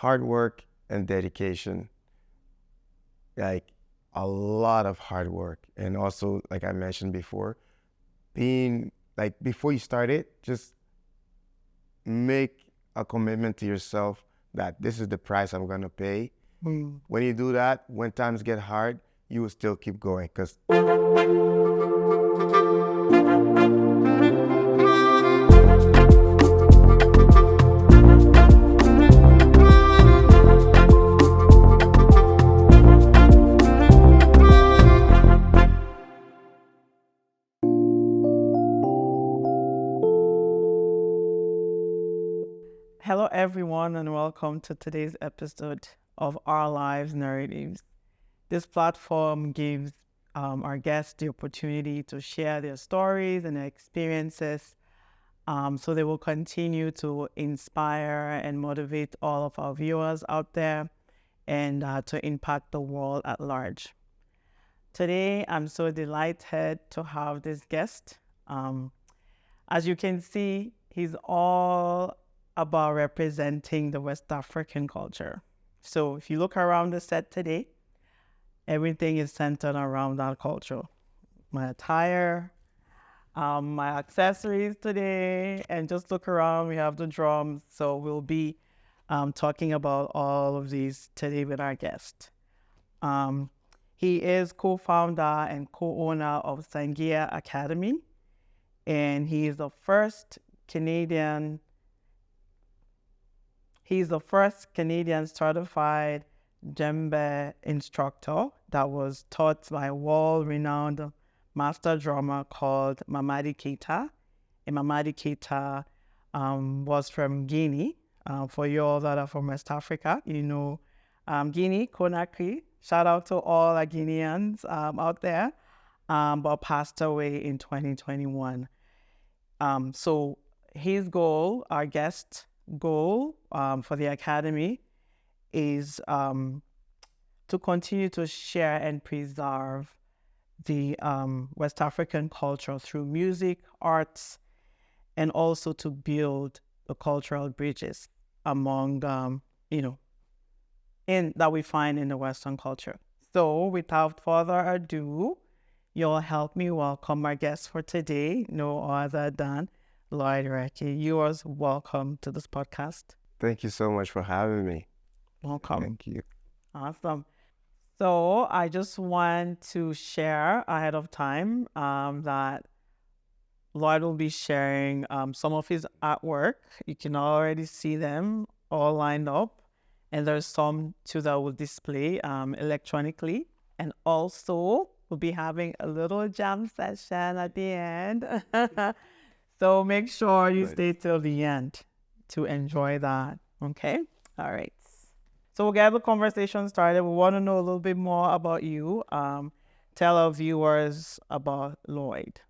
hard work and dedication, like a lot of hard work. And also, like I mentioned before, being like, before you start it, just make a commitment to yourself that this is the price I'm going to pay. When you do that, when times get hard, you will still keep going. Because Hello, everyone, and welcome to today's episode of Our Lives Narratives. This platform gives our guests the opportunity to share their stories and their experiences so they will continue to inspire and motivate all of our viewers out there and to impact the world at large. Today, I'm so delighted to have this guest. As you can see, he's all about representing the West African culture. So if you look around the set today, everything is centered around that culture. My attire, my accessories today, and just look around, we have the drums. So we'll be talking about all of these today with our guest. He is co-founder and co-owner of Sangia Academy, and he is the first Canadian certified Djembe instructor that was taught by a world-renowned master drummer called Mamadi Keita. And Mamadi Keita was from Guinea. For you all that are from West Africa, you know Guinea, Conakry. Shout out to all our Guineans out there, but passed away in 2021. So his goal, our guest goal for the Academy is to continue to share and preserve the West African culture through music, arts, and also to build the cultural bridges among, that we find in the Western culture. So without further ado, you'll help me welcome our guest for today, no other than Lloyd Reckie. You are welcome to this podcast. thank you so much for having me. Welcome. Thank you. Awesome. So I just want to share ahead of time that Lloyd will be sharing some of his artwork. You can already see them all lined up. And there's some too that will display electronically. And also we'll be having a little jam session at the end. So make sure you stay till the end to enjoy that. Okay? All right. So we'll get the conversation started. We want to know a little bit more about you. Tell our viewers about Lloyd.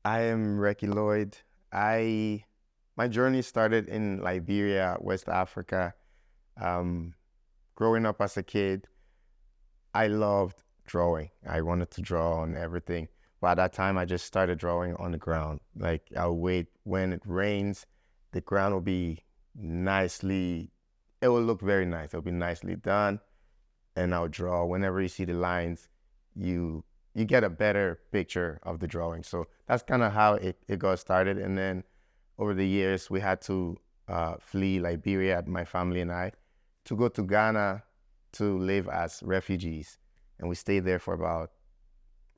I am Reckie Lloyd. My journey started in Liberia, West Africa. Growing up as a kid, I loved drawing. I wanted to draw on everything. But at that time, I just started drawing on the ground. Like, I'll wait when it rains, the ground will be it will look very nice. It'll be nicely done. And I'll draw. Whenever you see the lines, you get a better picture of the drawing. So that's kind of how it got started. And then over the years, we had to flee Liberia, my family and I, to go to Ghana to live as refugees. And we stayed there for about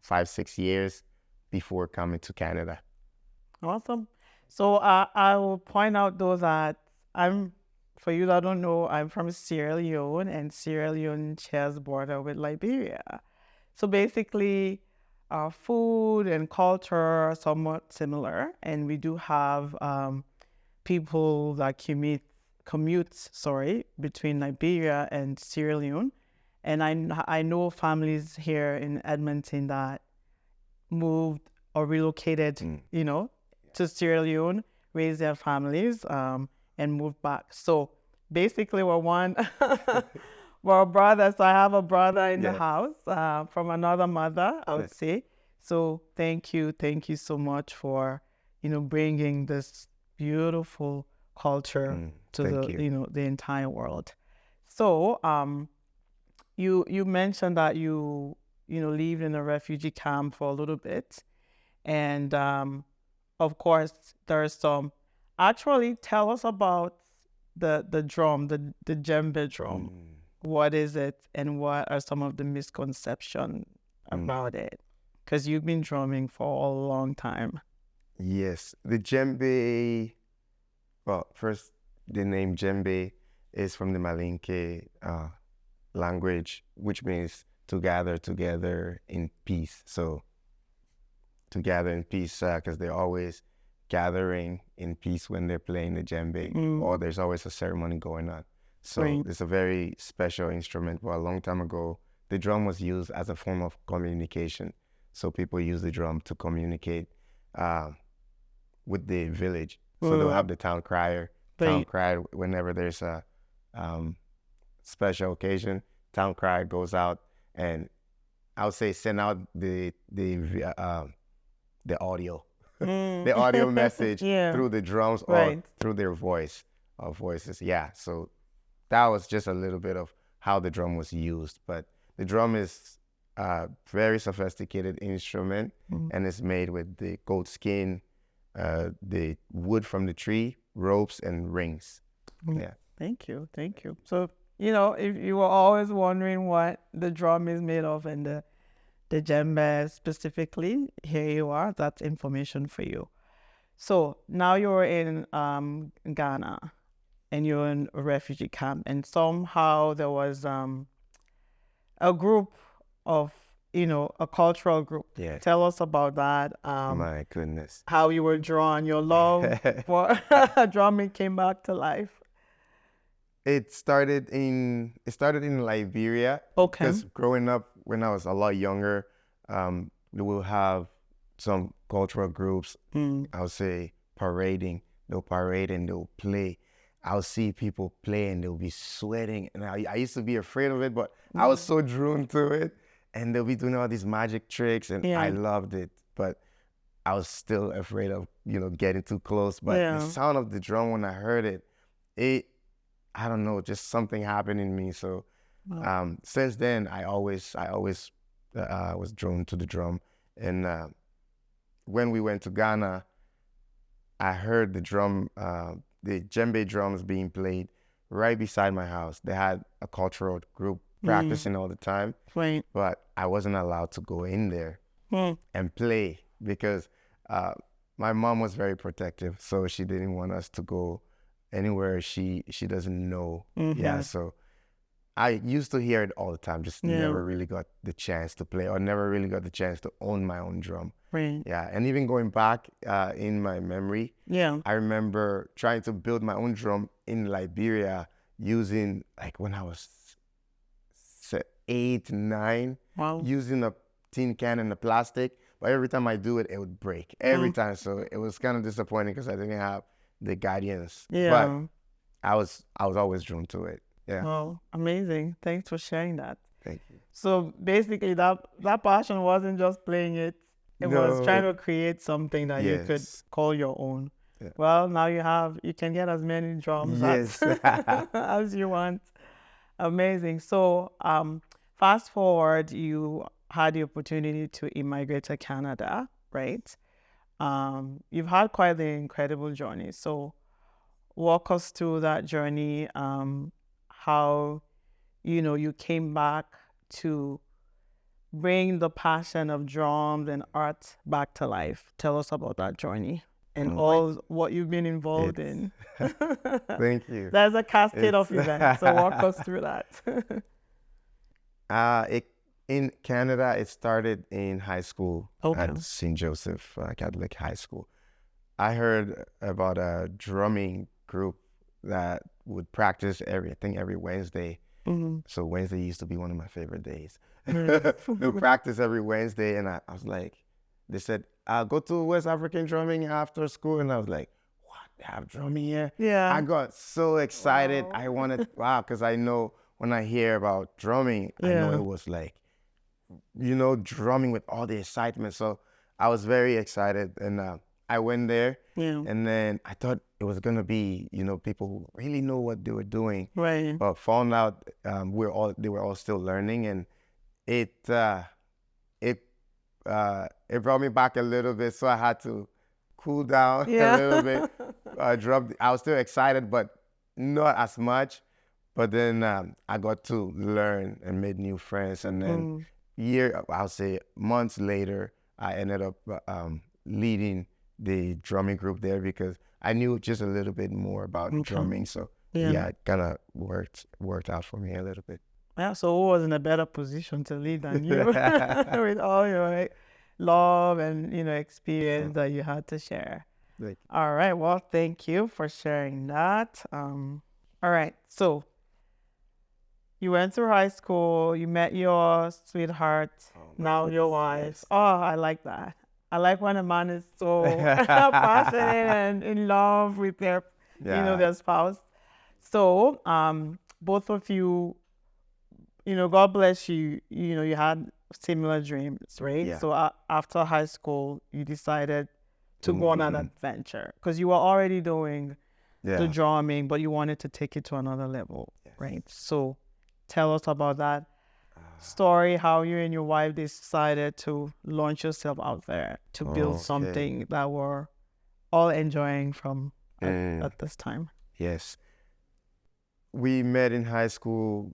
5-6 years before coming to Canada. Awesome. So I will point out though that for you that don't know, I'm from Sierra Leone, and Sierra Leone shares border with Liberia. So basically, our food and culture are somewhat similar, and we do have people that commute between Liberia and Sierra Leone. And I know families here in Edmonton that moved or relocated, to Sierra Leone, raised their families, and moved back. So basically, we're brothers. So I have a brother in the house from another mother, I would say. So thank you so much for, bringing this beautiful culture to Thank the you. the entire world. So you mentioned that you lived in a refugee camp for a little bit, and of course there's some. Actually, tell us about the drum, the djembe drum. Mm, What is it, and what are some of the misconceptions mm. about it? Because you've been drumming for a long time. Yes, the djembe. Well, first, the name Djembe is from the Malinke language, which means to gather together in peace. So to gather in peace, because they're always gathering in peace when they're playing the djembe, or there's always a ceremony going on. So Right. it's a very special instrument. But a long time ago, the drum was used as a form of communication. So people use the drum to communicate uh, with the village. So they'll have the town crier. Town Right. crier, whenever there's a um, special occasion, town crier goes out and I would say send out the audio, the audio message Yeah. through the drums or Right. through their voices. Yeah. So that was just a little bit of how the drum was used. But the drum is a very sophisticated instrument and it's made with the goat skin, the wood from the tree, ropes, and rings. Yeah. Thank you. Thank you. So, if you were always wondering what the drum is made of and the djembe specifically, here you are. That's information for you. So now you're in Ghana and you're in a refugee camp, and somehow there was a group of, a cultural group. Yeah. Tell us about that. My goodness. How you were drawn, your love for drumming came back to life. It started in Liberia. Okay. Because growing up, when I was a lot younger, we will have some cultural groups. I would say parading. They'll parade and they'll play. I'll see people play and they'll be sweating. And I used to be afraid of it, but I was so drawn to it. And they'll be doing all these magic tricks, and I loved it. But I was still afraid of, getting too close. But the sound of the drum, when I heard it, I don't know, just something happened in me. So since then, I always was drawn to the drum. And when we went to Ghana, I heard the drum, the djembe drums being played right beside my house. They had a cultural group practicing all the time, Right. but I wasn't allowed to go in there and play because my mom was very protective, so she didn't want us to go anywhere she doesn't know. Yeah, so I used to hear it all the time, just never really got the chance to play or never really got the chance to own my own drum. Right. Yeah, and even going back in my memory, I remember trying to build my own drum in Liberia using, like when I was 8, 9, using a tin can and a plastic. But every time I do it, it would break every time. So it was kind of disappointing because I didn't have the guidance. But I was always drawn to it. Yeah. Well, amazing. Thanks for sharing that. Thank you. So basically, that passion wasn't just playing it. It was trying to create something that you could call your own. Yeah. Well, now you can get as many drums as you want. Amazing. So fast forward, you had the opportunity to immigrate to Canada, right? You've had quite the incredible journey. So walk us through that journey, how, you came back to bring the passion of drums and art back to life. Tell us about that journey and all what you've been involved in. Thank you. There's a cascade of events, so walk us through that. In Canada, it started in high school at St. Joseph Catholic High School. I heard about a drumming group that would practice every Wednesday. So Wednesday used to be one of my favorite days. They'll practice every Wednesday, and I was like, they said, I'll go to West African drumming after school, and I was like, what, they have drumming here? Yeah. I got so excited. I wanted, because I know when I hear about drumming, I know it was like, drumming with all the excitement. So I was very excited, and I went there, Yeah. and then I thought it was gonna be, people who really know what they were doing, Right. but found out they were all still learning, and it it it brought me back a little bit, so I had to cool down a Yeah. little bit. I was still excited, but not as much. But then I got to learn and made new friends, and then I'll say months later, I ended up leading the drumming group there because I knew just a little bit more about drumming. So yeah, it kind of worked out for me a little bit. Yeah, so who was in a better position to lead than you with all your love and experience that you had to share. All right, well, thank you for sharing that. All right, so you went through high school, you met your sweetheart, now your wife. Yes. Oh, I like that. I like when a man is so passionate and in love with their their spouse. So both of you, God bless you, you had similar dreams, right? Yeah. So after high school, you decided to go on an adventure because you were already doing the drumming, but you wanted to take it to another level, right? So tell us about that story, how you and your wife decided to launch yourself out there to build something that we're all enjoying from at this time. Yes. We met in high school.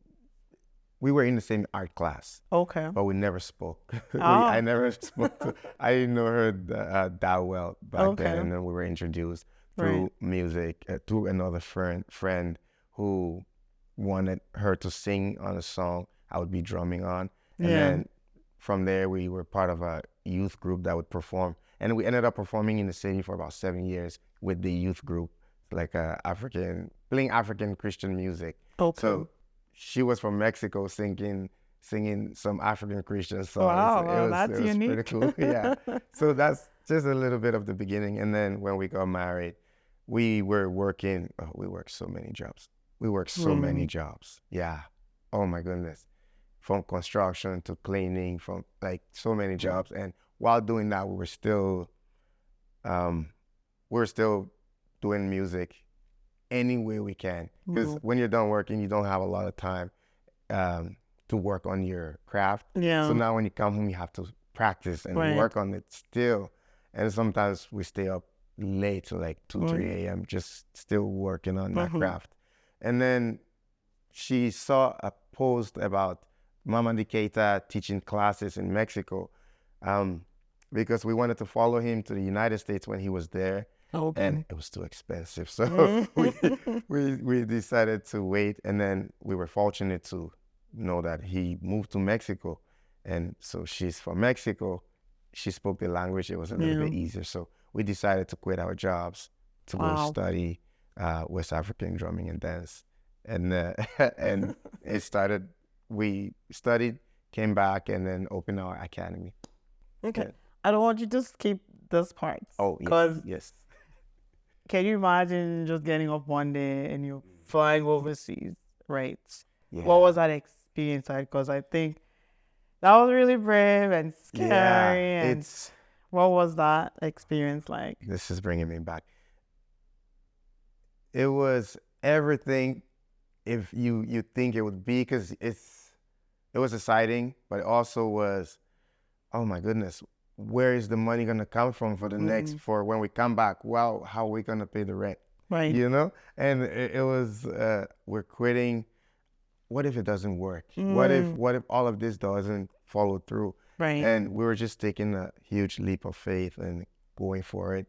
We were in the same art class. Okay. But we never spoke. I never spoke. I didn't know her that well back then. And then we were introduced through music, through another friend who wanted her to sing on a song I would be drumming on. And then from there, we were part of a youth group that would perform. And we ended up performing in the city for about 7 years with the youth group, like playing African Christian music. Okay. So she was from Mexico singing some African Christian songs. Wow, that's unique. Pretty cool. Yeah. So that's just a little bit of the beginning. And then when we got married, we were working. Oh, we worked so many jobs. Many jobs. Yeah. Oh my goodness. From construction to cleaning, from like so many jobs. And while doing that, we were still doing music any way we can. Because when you're done working, you don't have a lot of time to work on your craft. Yeah. So now when you come home, you have to practice and work on it still. And sometimes we stay up late to like 2, 3 a.m. just still working on that craft. And then she saw a post about Mama Keita teaching classes in Mexico because we wanted to follow him to the United States when he was there. Okay. And it was too expensive. So we decided to wait. And then we were fortunate to know that he moved to Mexico. And so she's from Mexico. She spoke the language. It was a little bit easier. So we decided to quit our jobs to go study West African drumming and dance. And and it started, we studied, came back, and then opened our academy. Okay. I don't want you to skip this part. Oh, yes. Can you imagine just getting up one day and you're flying overseas, right? Yeah. What was that experience like? Because I think that was really brave and scary. And what was that experience like? This is bringing me back. It was everything if you think it would be, because it was exciting, but it also was, oh my goodness, where is the money going to come from for the next, for when we come back? Wow, how are we going to pay the rent? Right. And it was, we're quitting. What if it doesn't work? What if all of this doesn't follow through? Right. And we were just taking a huge leap of faith and going for it.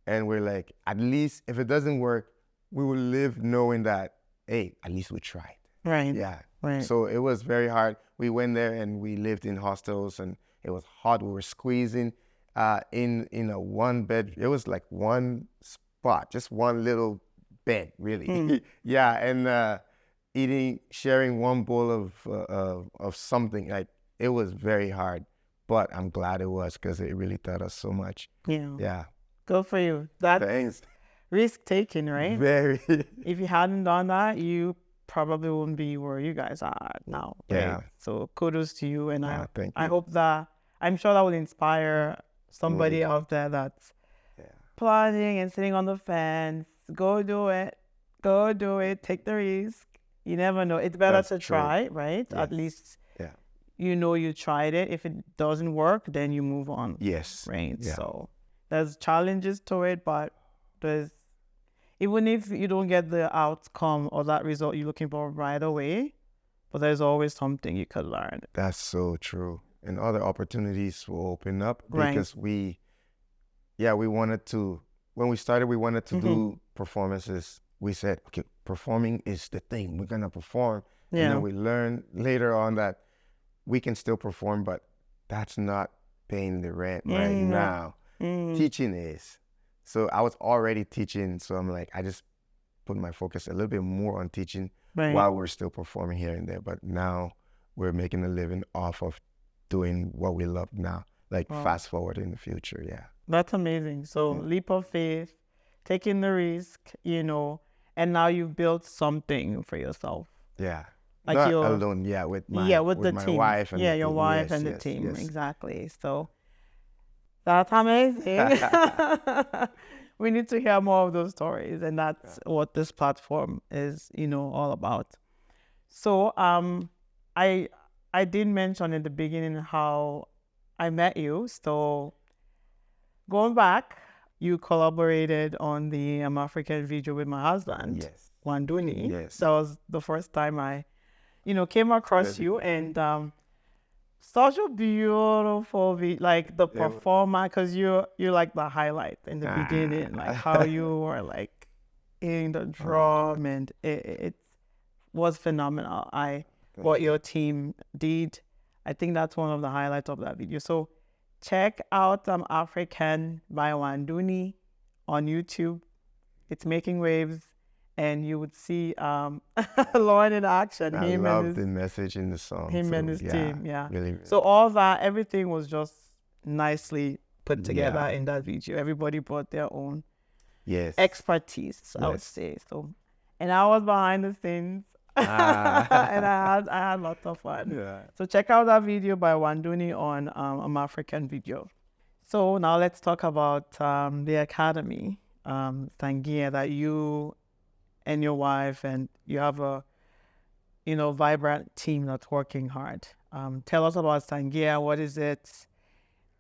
And we're like, at least if it doesn't work, we will live knowing that, hey, at least we tried. Right. Yeah. Right. So it was very hard. We went there and we lived in hostels, and it was hot. We were squeezing in a one bed. It was like one spot, just one little bed, really. Yeah, and sharing one bowl of something. Like, it was very hard, but I'm glad it was, because it really taught us so much. Yeah. Yeah. Good for you. Thanks. Risk taking, right? Very. If you hadn't done that, you probably wouldn't be where you guys are now. Right? Yeah. So kudos to you, and thank you. I hope that, I'm sure that will inspire somebody out there that's planning and sitting on the fence. Go do it. Go do it. Take the risk. You never know. It's better That's to true. try, right? Yes. At least Yeah. you know you tried it. If it doesn't work, then you move on, Yes. right? Yeah. So there's challenges to it, but there's even if you don't get the outcome or that result you're looking for right away, but there's always something you could learn. That's so true. And other opportunities will open up Right. because we wanted to, when we started, we wanted to do performances. We said, okay, performing is the thing. We're going to perform. And Yeah. then we learned later on that we can still perform, but that's not paying the rent right now. Teaching is. So I was already teaching. So I'm like, I just put my focus a little bit more on teaching Right. while we're still performing here and there. But now we're making a living off of doing what we love now, like fast forward in the future. Yeah. That's amazing. So leap of faith, taking the risk, and now you've built something for yourself. Yeah. Like Not you're alone, with my with the my team. wife and Yeah, the your team. wife Yes, and the yes, team. yes. Exactly. So that's amazing. We need to hear more of those stories, and that's what this platform is, all about. So I did mention in the beginning how I met you. So going back, you collaborated on the African video with my husband, Yes. Wanduni. Yes. That was the first time I, came across you, and such a beautiful like the performer, because you're like the highlight in the beginning, like how you were like in the drum, and it was phenomenal. What your team did, I think that's one of the highlights of that video. So check out African by Wanduni on YouTube. It's making waves, and you would see Lloyd in action. I love the message in the song. Him and his team, Really. So all that, everything was just nicely put together in that video. Everybody brought their own expertise, I would say. So, and I was behind the scenes, and I had lots of fun. Yeah. So check out that video by Wanduni on African video. So now let's talk about the academy, Sangia, that you and your wife, and you have a vibrant team that's working hard. Tell us about Sangia. What is it?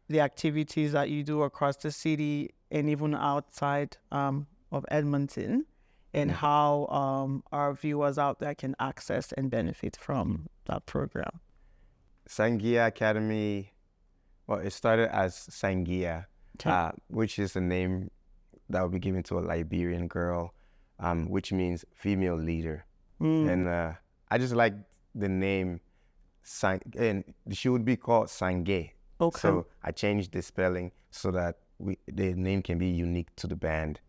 The activities that you do across the city and even outside of Edmonton, and how our viewers out there can access and benefit from that program. Sangia Academy, well, it started as Sangia, which is a name that will be given to a Liberian girl, which means female leader. And I just like the name, and she would be called Sange. Okay. So I changed the spelling so that the name can be unique to the band.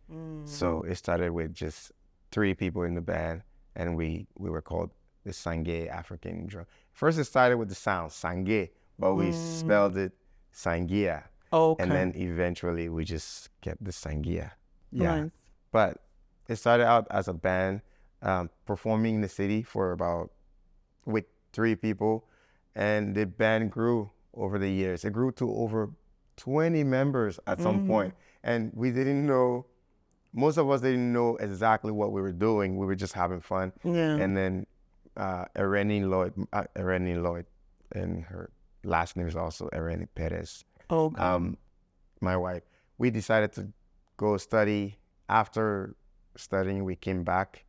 So it started with just 3 people in the band, and we were called the Sange African Drum. First it started with the sound, Sange, but we spelled it Sangia. Okay. And then eventually we just kept the Sangia. Yeah. Nice. But it started out as a band, performing in the city with 3 people, and the band grew over the years. It grew to over 20 members at some point, and we didn't know. Most of us didn't know exactly what we were doing. We were just having fun. Yeah. And then Reckie Lloyd, and her last name is also Reckie Perez. Okay. My wife. We decided to go study. After studying, we came back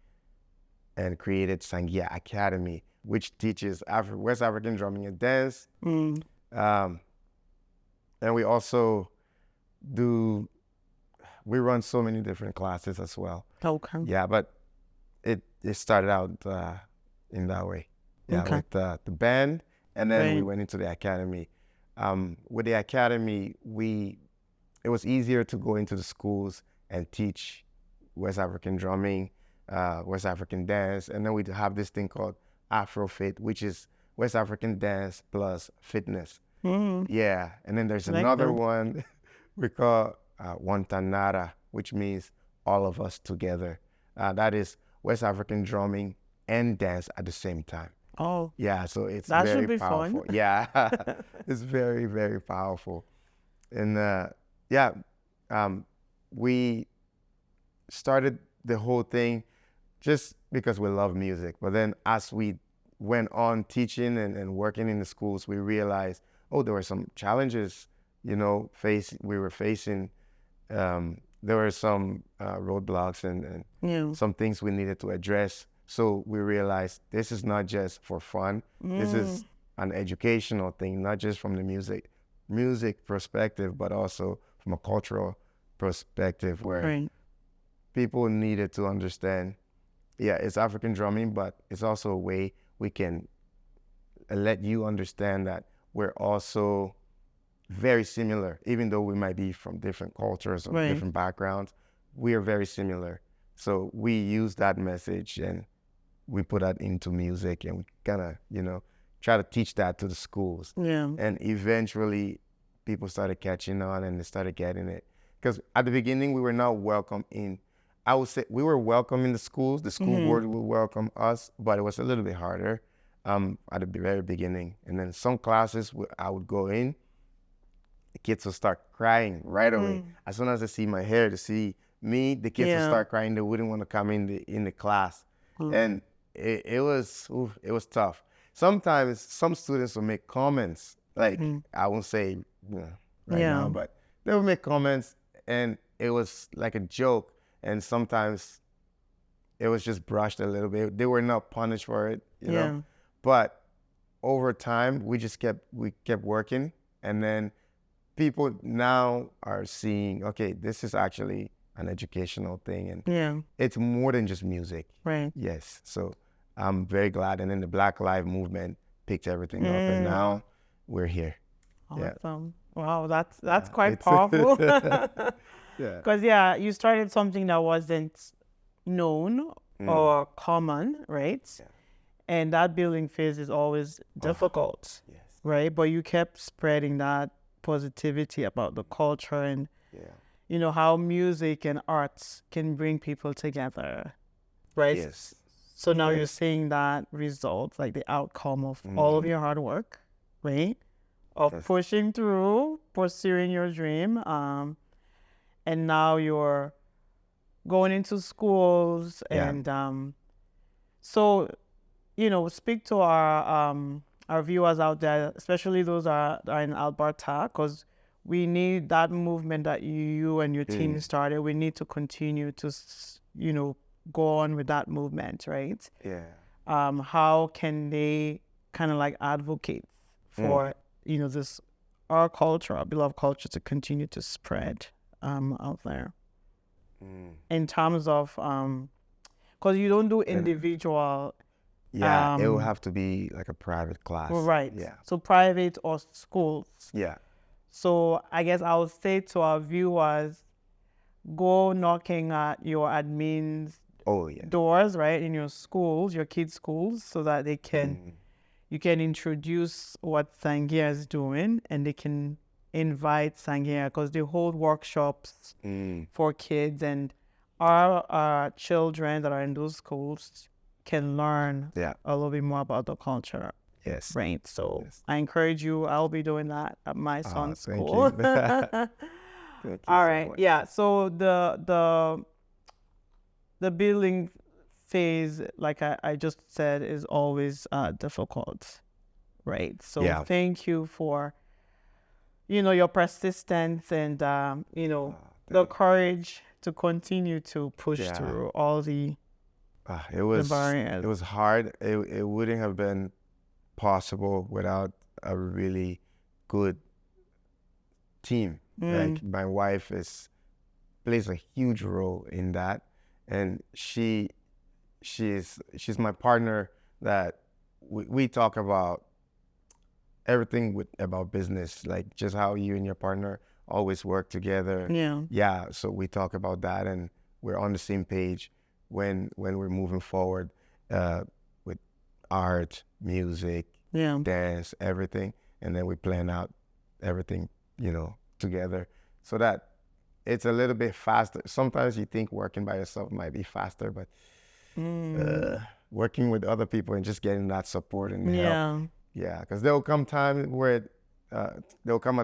and created Sangia Academy, which teaches West African drumming and dance. And we also we run so many different classes as well. Okay. Yeah, but it started out in that way. Yeah, with the band, and then we went into the academy. With the academy, it was easier to go into the schools and teach West African drumming, West African dance, and then we have this thing called Afrofit, which is West African dance plus fitness. Yeah, and then there's another one we call Wantanara, which means all of us together. That is West African drumming and dance at the same time. Oh. Yeah, so it's that very should be powerful. fun. Yeah, it's very, very powerful. And we started the whole thing just because we love music. But then as we went on teaching and working in the schools, we realized, oh, there were some challenges, we were facing. There were some roadblocks and some things we needed to address. So we realized this is not just for fun. This is an educational thing, not just from the music perspective, but also from a cultural perspective where people needed to understand, it's African drumming, but it's also a way we can let you understand that we're also very similar, even though we might be from different cultures or different backgrounds. We are very similar. So we use that message and we put that into music, and we kind of, try to teach that to the schools. Yeah. And eventually people started catching on and they started getting it. Because at the beginning, we were not welcome in. I would say we were welcome in the schools. The school board would welcome us, but it was a little bit harder at the very beginning. And then some classes I would go in, the kids would start crying right away. As soon as they see my hair, to see me, the kids would start crying. They wouldn't want to come in the class. And it was tough. Sometimes some students will make comments, like I won't say now, but they would make comments and it was like a joke. And sometimes it was just brushed a little bit. They were not punished for it, you know. But over time, we kept working, and then people now are seeing, okay, this is actually an educational thing, and it's more than just music. Right. Yes. So I'm very glad. And then the Black Lives Movement picked everything up, and now we're here. Awesome. Wow, that's quite powerful. Because you started something that wasn't known or common, right? And that building phase is always difficult, right? But you kept spreading that positivity about the culture and how music and arts can bring people together, right? Yes. So now you're seeing that result, like the outcome of all of your hard work, right? Of pushing through, pursuing your dream. And now you're going into schools and so, speak to our viewers out there, especially those that are in Alberta, because we need that movement that you and your team started. We need to continue to, go on with that movement, right? Yeah. How can they kind of like advocate for, this, our culture, our beloved culture, to continue to spread out there in terms of, because you don't do individual. Yeah, it will have to be like a private class. Right. Yeah. So private or schools. Yeah. So I guess I would say to our viewers, go knocking at your admin's doors, right, in your schools, your kids' schools, so that they can, you can introduce what Sangia is doing, and they can invite Sangia, because they hold workshops for kids, and our children that are in those schools can learn a little bit more about the culture. Yes. Right. So I encourage you. I'll be doing that at my son's school. All right. Yeah. So the building phase, like I just said, is always difficult. Right. So thank you for, your persistence and, the courage to continue to push through all the barriers. It was hard. It wouldn't have been possible without a really good team. Like my wife plays a huge role in that, and she's my partner that we talk about everything about business, like just how you and your partner always work together. Yeah. So we talk about that, and we're on the same page when we're moving forward with art, music, dance, everything. And then we plan out everything, together, so that it's a little bit faster. Sometimes you think working by yourself might be faster, but working with other people and just getting that support and help. Yeah, because there'll come a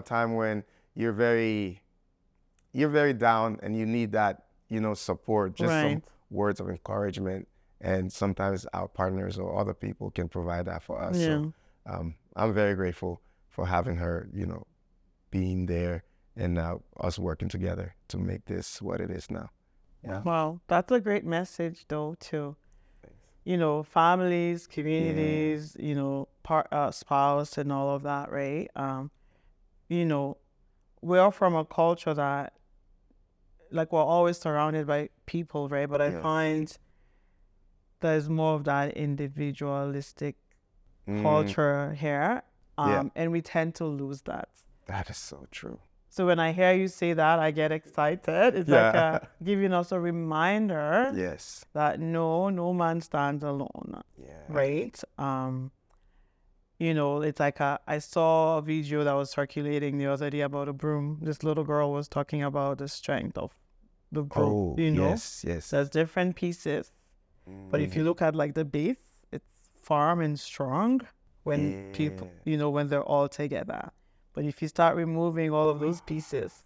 time when you're very you're very down and you need that, support, just some Right. words of encouragement. And sometimes our partners or other people can provide that for us. Yeah. So I'm very grateful for having her, being there and us working together to make this what it is now. Yeah. Wow, that's a great message, though, to families, Yeah. communities, spouse, and all of that, right? You know, we're from a culture that, like, we're always surrounded by people, right? But I Yes. find there's more of that individualistic Mm, culture here, yeah. and we tend to lose that. That is so true. So when I hear you say that, I get excited. It's like Yeah. giving us a reminder Yes. that no man stands alone, Yeah. right? It's like I saw a video that was circulating the other day about a broom. This little girl was talking about the strength of the broom. Oh, yes, yes. There's different pieces, but if you look at like the base, it's firm and strong when people, when they're all together. But if you start removing all of those pieces,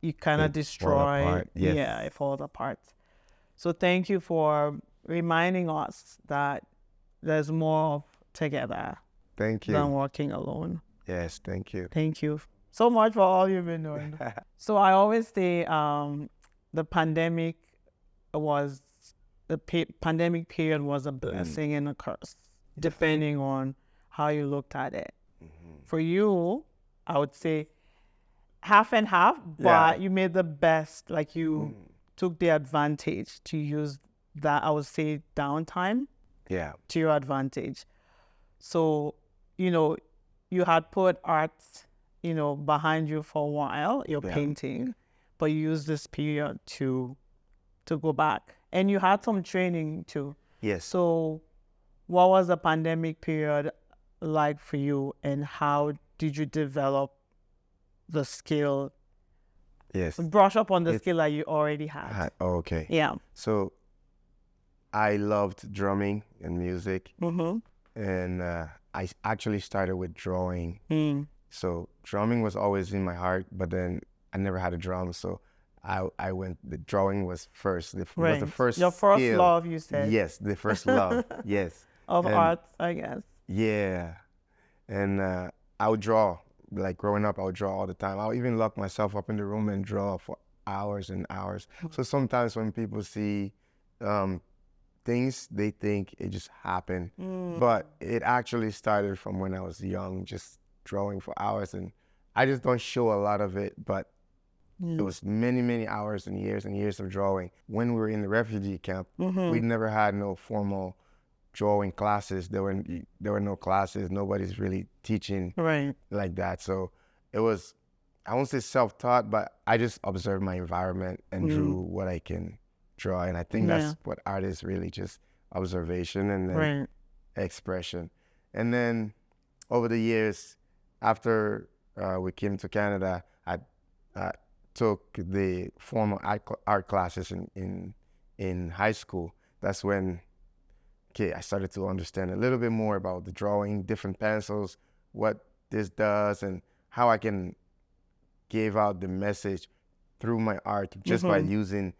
you kind of It fall destroy. apart, yes. Yeah, it falls apart. So thank you for reminding us that there's more together Thank than you. working alone. Yes, thank you. Thank you so much for all you've been doing. So I always say the pandemic was pandemic period was a blessing and a curse, depending on how you looked at it. For you, I would say half and half, but you made the best. Like you took the advantage to use that, I would say, downtime Yeah. to your advantage. So, you had put art, behind you for a while, your painting, but you used this period to go back. And you had some training too. Yes. So what was the pandemic period like for you, and how did you develop the skill, Yes. brush up on the It's- skill that you already had? Okay. Yeah. So I loved drumming and music, Mm-hmm. and I actually started with drawing. Mm. So drumming was always in my heart, but then I never had a drum, so the drawing was first. Was Right. the first Your first skill. love, you said. Yes, the first love. Yes. Of And- art, I guess. Yeah. And I would draw. Like growing up, I would draw all the time. I would even lock myself up in the room and draw for hours and hours. So sometimes when people see things, they think it just happened. But it actually started from when I was young, just drawing for hours. And I just don't show a lot of it, but it was many, many hours and years of drawing. When we were in the refugee camp, we never had no formal drawing classes. There were no classes. Nobody's really teaching Right. like that. So it was, I won't say self-taught, but I just observed my environment and drew what I can draw. And I think that's what art is, really, just observation and then Right. expression. And then over the years, after we came to Canada, I took the formal art classes in high school. That's when I started to understand a little bit more about the drawing, different pencils, what this does, and how I can give out the message through my art just by using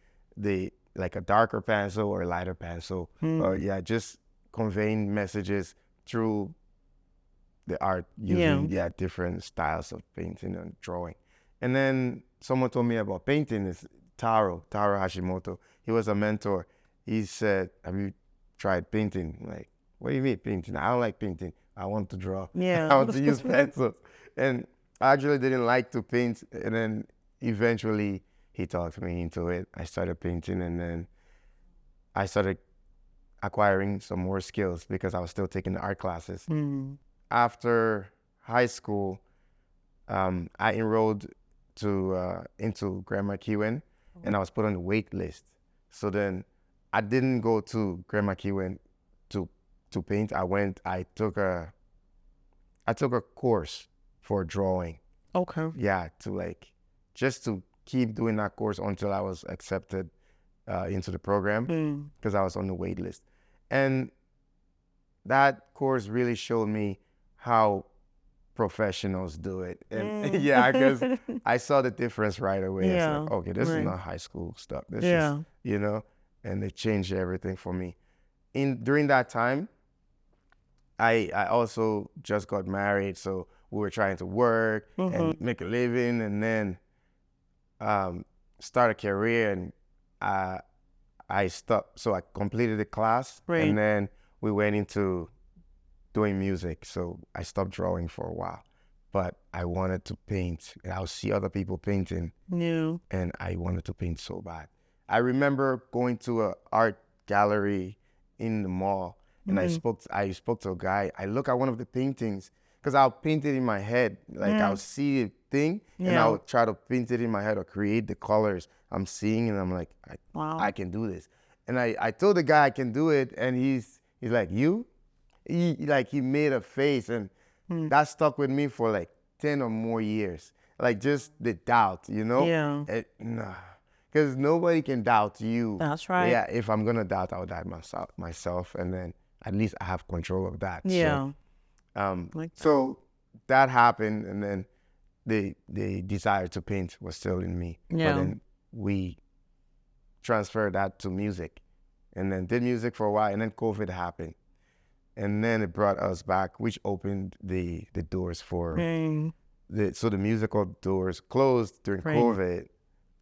like a darker pencil or a lighter pencil, or just conveying messages through the art using different styles of painting and drawing. And then someone told me about painting. It's Taro Hashimoto. He was a mentor. He said, "Have you tried painting?" I'm like, "What do you mean painting? I don't like painting. I want to draw. Yeah. I want to use pencils." And I actually didn't like to paint. And then eventually he talked me into it. I started painting, and then I started acquiring some more skills because I was still taking the art classes. After high school, I enrolled into Grammar Kewen, and I was put on the wait list. So then I didn't go to Grammar Kewen to paint. I took a course for drawing. Okay. Yeah, just to keep doing that course until I was accepted into the program, because I was on the wait list. And that course really showed me how professionals do it. And yeah, because I saw the difference right away. It's Yeah. like, okay, this is Right. not high school stuff. This is, Yeah. you know, and it changed everything for me. During that time, I also just got married, so we were trying to work and make a living, and then start a career, and uh, I stopped. So I completed the class, Right. and then we went into doing music. So I stopped drawing for a while, but I wanted to paint. And I'll see other people painting, Yeah. and I wanted to paint so bad. I remember going to an art gallery in the mall, and I spoke to a guy. I look at one of the paintings because I'll paint it in my head. Like I'll see a thing, and I'll try to paint it in my head or create the colors I'm seeing, and I'm like, Wow. I can do this. And I told the guy I can do it, and he's like, you? He made a face, and that stuck with me for like 10 or more years. Like just the doubt, Yeah. Nah, because nobody can doubt you. That's right. Yeah, if I'm gonna doubt, I'll doubt myself, and then at least I have control of that. Yeah. So that happened, and then the desire to paint was still in me. Yeah. But then we transferred that to music, and then did music for a while, and then COVID happened. And then it brought us back, which opened the doors for so the musical doors closed during COVID,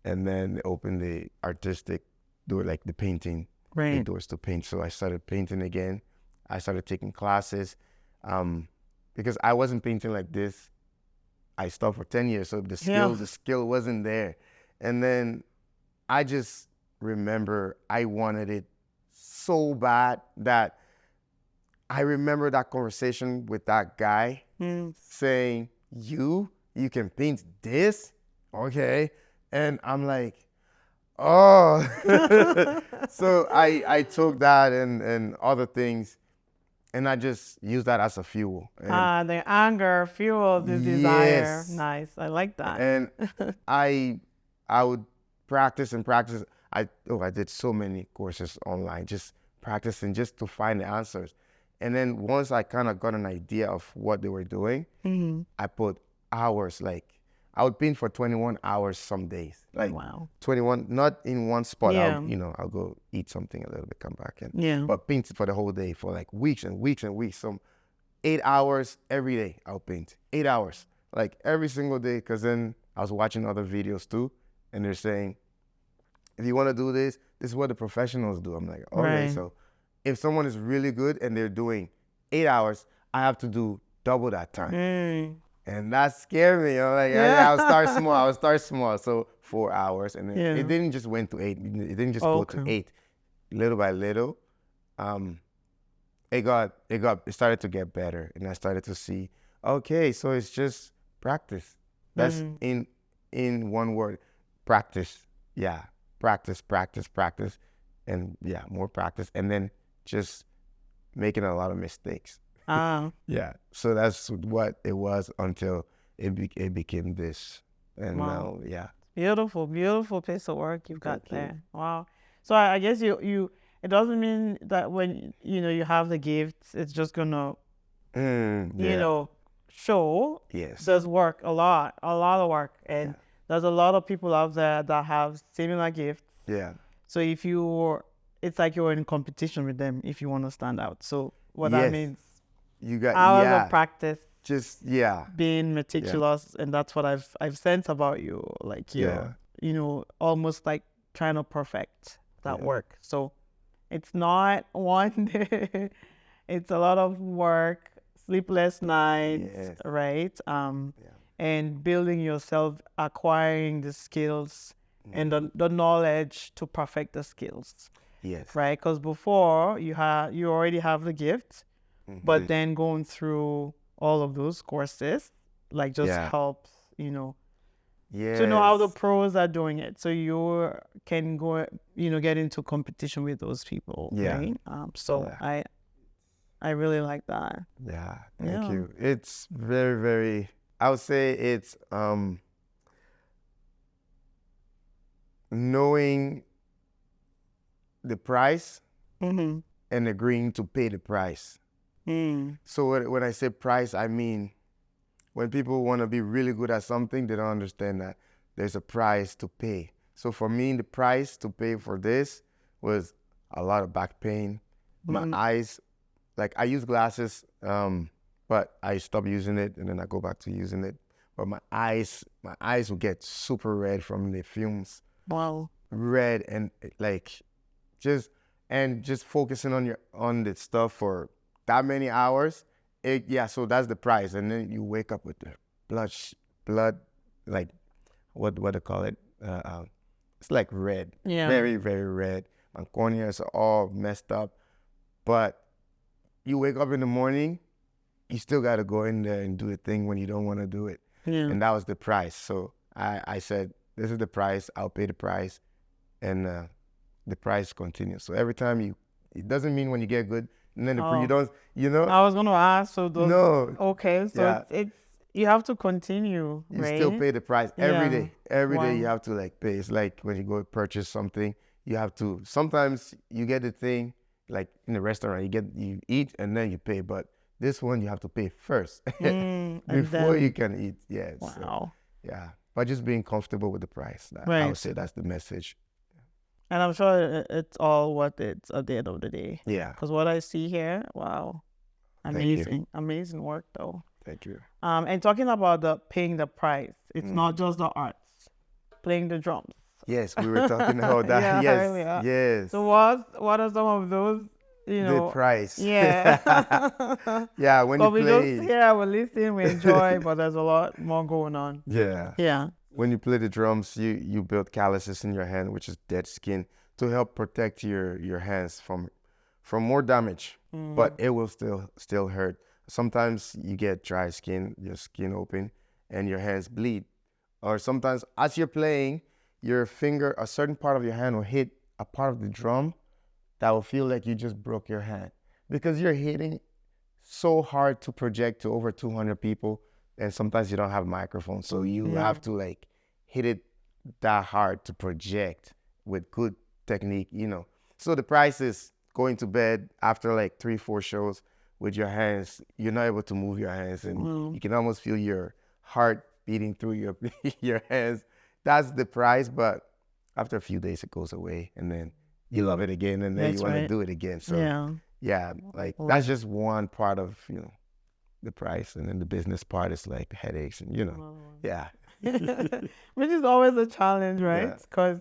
and then it opened the artistic door, like the painting, the doors to paint. So I started painting again. I started taking classes, because I wasn't painting like this. I stopped for 10 years, so the skill wasn't there. And then I just remember I wanted it so bad that I remember that conversation with that guy saying, you can paint this? Okay. And I'm like, oh. So I took that and other things, and I just used that as a fuel. And The anger fueled the desire. Nice. I like that. And I would practice and practice. I did so many courses online, just practicing just to find the answers. And then once I kind of got an idea of what they were doing, I put hours. Like I would paint for 21 hours some days. Like 21, not in one spot. I'll go eat something a little bit, come back, and but paint for the whole day for like weeks and weeks and weeks. Some 8 hours every day. I'll paint 8 hours, like every single day. Because then I was watching other videos too, and they're saying, if you want to do this, this is what the professionals do. I'm like, okay, so if someone is really good and they're doing 8 hours, I have to do double that time. And that scared me. I'm like, I'll start small. So 4 hours. And then it didn't just went to 8. It didn't just go to 8. Little by little, it started to get better. And I started to see, okay, so it's just practice. That's in one word, practice. Yeah, practice. And more practice. And then just making a lot of mistakes. Yeah. So that's what it was until it became this. And now, Beautiful piece of work you've got there. Wow. So I guess you it doesn't mean that when you have the gifts, it's just gonna show. Yes. There's work, a lot of work, and there's a lot of people out there that have similar gifts. Yeah. So it's like you're in competition with them if you want to stand out. So what that means, you got hours of practice, just being meticulous, and that's what I've sensed about you. Like you're almost like trying to perfect that work. So it's not one day. It's a lot of work, sleepless nights, right? And building yourself, acquiring the skills and the knowledge to perfect the skills. Yes. Right? Because before you already have the gift, but then going through all of those courses like just helps, to know how the pros are doing it. So you can go, get into competition with those people. Yeah. Right? So I really like that. Yeah. Thank you. It's very, very, I would say it's knowing the price and agreeing to pay the price. So when I say price, I mean when people want to be really good at something, they don't understand that there's a price to pay. So for me, the price to pay for this was a lot of back pain. My eyes, like I use glasses, but I stop using it and then I go back to using it. But my eyes will get super red from the fumes. Wow. Red and like just focusing on the stuff for that many hours. So that's the price. And then you wake up with the blood, like what they call it? It's like red, Yeah. very, very red. My corneas are all messed up. But you wake up in the morning, you still got to go in there and do the thing when you don't want to do it. Yeah. And that was the price. So I said, this is the price. I'll pay the price. And the price continues. So every time it doesn't mean when you get good, and then you don't, I was going to ask, so those, no. okay, so Yeah. it's you have to continue, You right? still pay the price every Yeah. day. Every day Wow. you have to like pay. It's like when you go purchase something, you have to. Sometimes you get the thing like in the restaurant, you eat and then you pay. But this one you have to pay first And before then, you can eat. Yeah. So, wow. yeah. But just being comfortable with the price. I Right. would say that's the message. And I'm sure it's all worth it at the end of the day. Yeah. Because what I see here, wow, Thank you. amazing, amazing work though. Thank you. And talking about the paying the price, it's not just the arts, playing the drums. Yes, we were talking about that. Yeah, Yes. earlier. Yes. So what are some of those, The price. Yeah. Yeah, when you But we play. just hear, we listen, we enjoy, but there's a lot more going on. Yeah. Yeah. When you play the drums, you build calluses in your hand, which is dead skin, to help protect your hands from more damage. But it will still hurt. Sometimes you get dry skin, your skin open, and your hands bleed. Or sometimes as you're playing, your finger, a certain part of your hand will hit a part of the drum that will feel like you just broke your hand. Because you're hitting so hard to project to over 200 people, and sometimes you don't have microphones. So you have to like hit it that hard to project with good technique, So the price is going to bed after like 3-4 shows with your hands. You're not able to move your hands, and you can almost feel your heart beating through your your hands. That's the price, but after a few days it goes away, and then you love it again, and then That's you want to right. do it again. So Yeah. like that's just one part of the price, and then the business part is like headaches and yeah. Which is always a challenge, right? Yeah. Because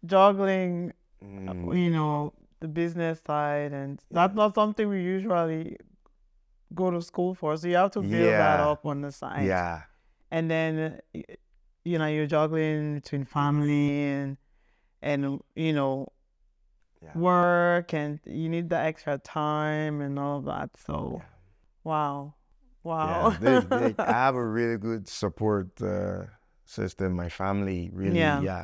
juggling, the business side, and that's not something we usually go to school for. So you have to build that Yeah. up on the side. Yeah. And then, you're juggling between family and work, and you need the extra time and all of that. So, wow. Yeah, I have a really good support system. My family really,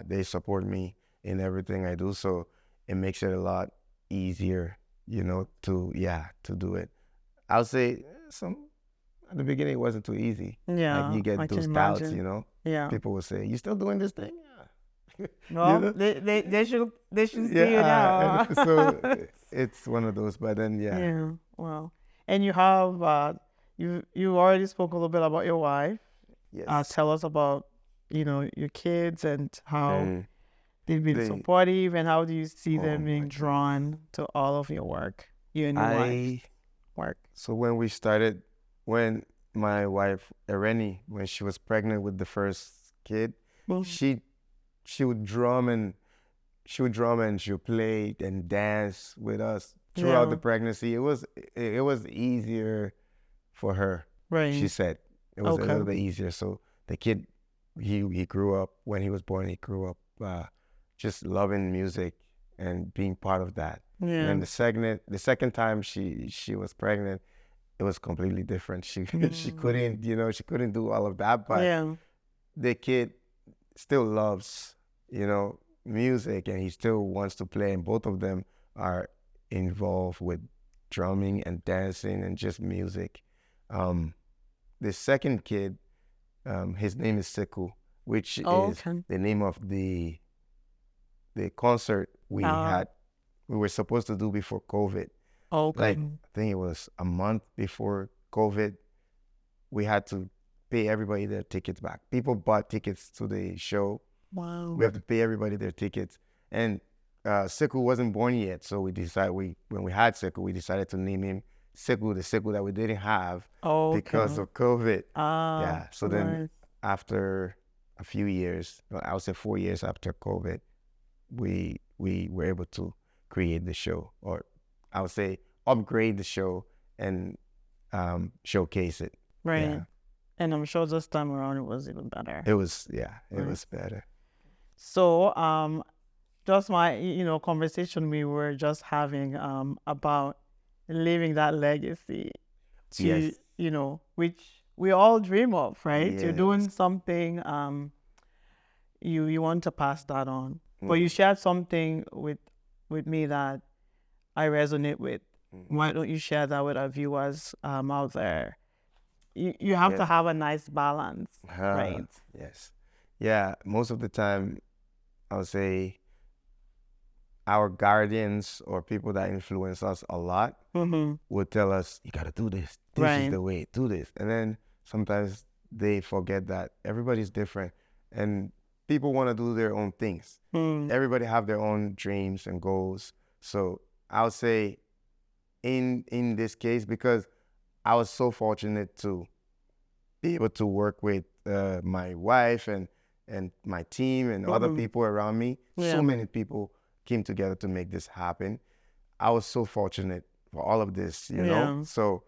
they support me in everything I do. So it makes it a lot easier, to do it. I'll say at the beginning it wasn't too easy. Yeah, Like you get I those can doubts, imagine. Yeah. People will say, "You still doing this thing?" Yeah. Well, they should see you now. And so it's one of those. But then Yeah. Wow. And you have you already spoke a little bit about your wife. Yes. Tell us about your kids and how they've been They- supportive, and how do you see Oh them my being drawn to all of your work, you and your wife's work? So when my wife Rennie, when she was pregnant with the first kid, she would drum and she would play and dance with us throughout the pregnancy. It was easier for her. Right. She said it was a Okay. little bit easier. So the kid, he grew up, when he was born, he grew up just loving music and being part of that. Yeah. And then the second time she was pregnant, it was completely different. She couldn't do all of that, but the kid still loves music, and he still wants to play, and both of them are involved with drumming and dancing and just music. The second kid, his name is Sekou, which is the name of the concert we had. We were supposed to do before COVID. Okay. Like, I think it was a month before COVID. We had to pay everybody their tickets back. People bought tickets to the show. Wow. We have to pay everybody their tickets. And Sekou wasn't born yet, so when we had Sekou, we decided to name him Sekou, the Sekou that we didn't have because of COVID. Yeah. So then after a few years, I would say 4 years after COVID, we were able to create the show, or I would say upgrade the show and showcase it. Right. Yeah. And I'm sure this time around it was even better. It was better. So just my conversation we were just having about leaving that legacy to which we all dream of, right? Yes. You're doing something you want to pass that on. But you shared something with me that I resonate with. Why don't you share that with our viewers out there? You have to have a nice balance, right? Yes. Yeah, most of the time, I would say our guardians or people that influence us a lot would tell us, you got to do this. This is the way, do this. And then sometimes they forget that everybody's different and people want to do their own things. Everybody have their own dreams and goals. So I would say in this case, because I was so fortunate to be able to work with my wife and my team and other people around me. So many people came together to make this happen. I was so fortunate for all of this, you know? So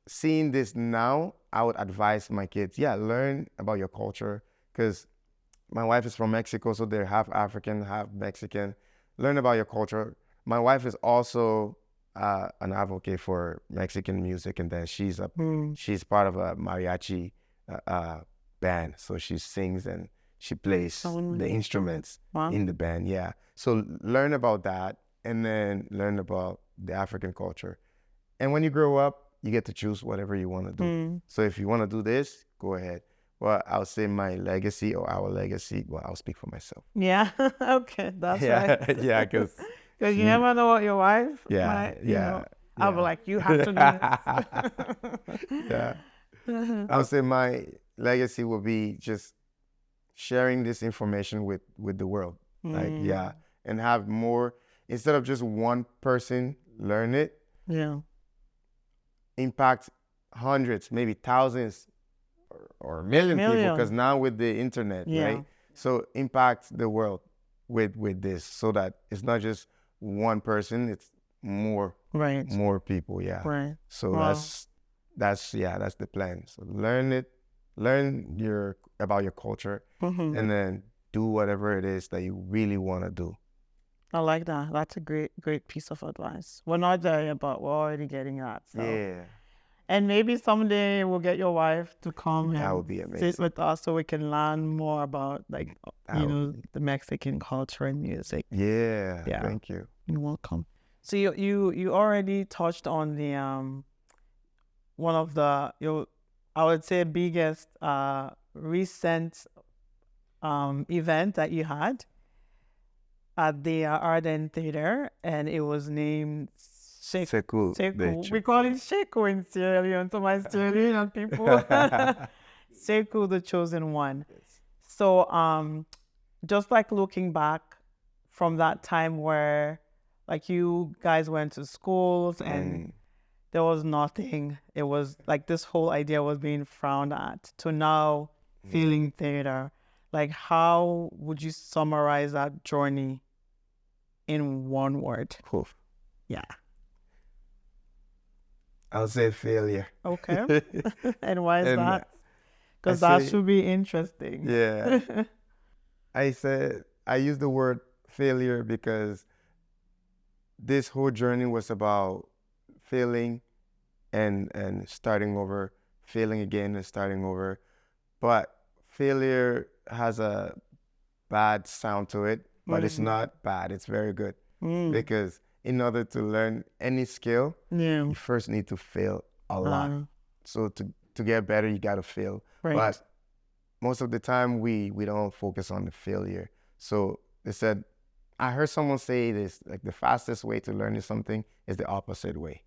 seeing this now, I would advise my kids, learn about your culture, because my wife is from Mexico, so they're half African, half Mexican. Learn about your culture. My wife is also an advocate for Mexican music, and then she's part of a mariachi band, so she sings and she plays the instruments in the band. Yeah, so learn about that, and then learn about the African culture. And when you grow up, you get to choose whatever you want to do. So if you want to do this, go ahead. Well, I'll say my legacy or our legacy. Well, I'll speak for myself. Yeah. Okay, that's right. Yeah, because you never know what your wife might, I'll be like, you have to do this. I would say my legacy will be just sharing this information with the world. And have more, instead of just one person learn it, impact hundreds, maybe thousands or million people, because now with the internet, right? So impact the world with this, so that it's not just one person, it's more people. So that's the plan. So learn about your culture, and then do whatever it is that you really want to do. I like that. That's a great piece of advice. We're not there yet, but we're already getting that. So. And maybe someday we'll get your wife to come and sit with us so we can learn more about the Mexican culture and music. Yeah. Thank you. You're welcome. So you already touched on the one of the I would say biggest recent event that you had at the Arden Theater, and it was named Sekou. We call it Sekou in Sierra Leone, to my Sierra Leone people. Sekou, the chosen one. So just like looking back from that time where you guys went to schools and there was nothing, it was like this whole idea was being frowned at, to now feeling theater. How would you summarize that journey in one word? Yeah. I'll say failure. Okay. And why is that? Because that should be interesting. Yeah. I use the word failure because this whole journey was about failing and starting over, failing again and starting over. But failure has a bad sound to it, but it's not bad. It's very good. Because in order to learn any skill, you first need to fail a lot. So to get better, you got to fail. But most of the time, we don't focus on the failure. So they said, I heard someone say this, the fastest way to learn something is the opposite way.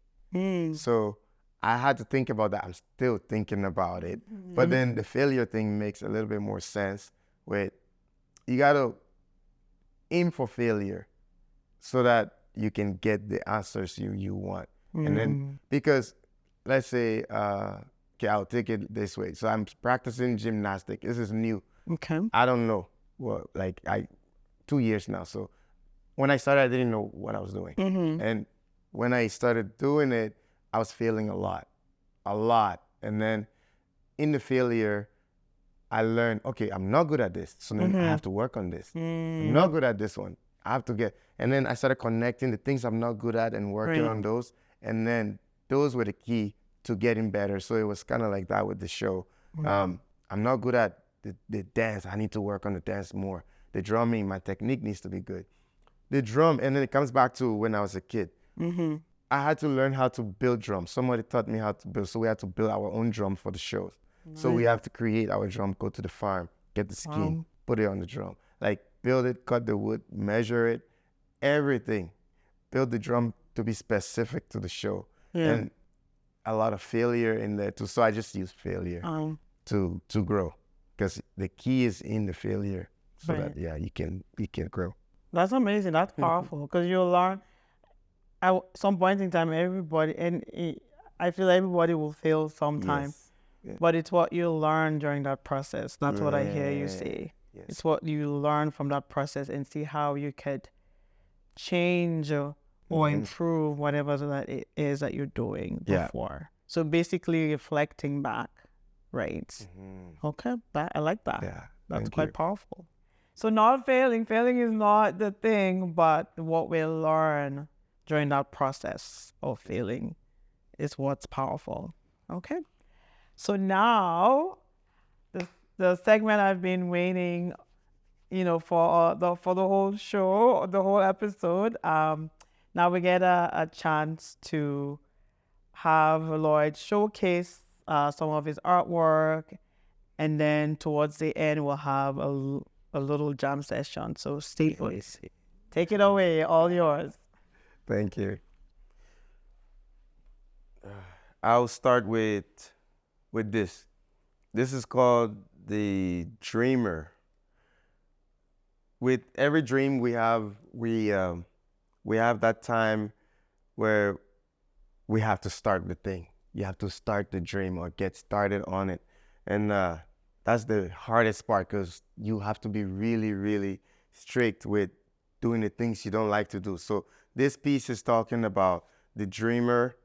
So I had to think about that. I'm still thinking about it. But then the failure thing makes a little bit more sense. With you got to aim for failure so that you can get the answers you want. And then, because let's say, okay, I'll take it this way. So I'm practicing gymnastics. This is new. Okay. I don't know. Well, like 2 years now. So when I started, I didn't know what I was doing. And when I started doing it, I was failing a lot. And then in the failure, I learned, okay, I'm not good at this. So then I have to work on this. I'm not good at this one. I have to get, and then I started connecting the things I'm not good at and working on those. And then those were the key to getting better. So it was kind of like that with the show. I'm not good at the dance. I need to work on the dance more. The drumming, my technique needs to be good. The drum, and then it comes back to when I was a kid. I had to learn how to build drums. Somebody taught me how to build, so we had to build our own drum for the shows. So we have to create our drum, go to the farm, get the skin, put it on the drum. Like build it, cut the wood, measure it, everything. Build the drum to be specific to the show. And a lot of failure in there too. So I just use failure to grow, because the key is in the failure, so that you can grow. That's amazing. That's powerful, because you'll learn at some point in time, everybody, and I feel everybody will fail sometime. But it's what you learn during that process. That's what I hear you say. It's what you learn from that process and see how you could change or improve whatever that it is that you're doing before. So basically reflecting back, right? Okay, I like that. That's quite powerful. So not failing is not the thing, but what we learn during that process of failing is what's powerful. Okay. So now, the segment I've been waiting, for the whole show, the whole episode. Now we get a chance to have Lloyd showcase some of his artwork, and then towards the end we'll have a little jam session. So stay tuned. Take it away, all yours. Thank you. I'll start with this. This is called the Dreamer. With every dream we have that time where we have to start the thing. You have to start the dream or get started on it. And that's the hardest part, because you have to be really, really strict with doing the things you don't like to do. So this piece is talking about the dreamer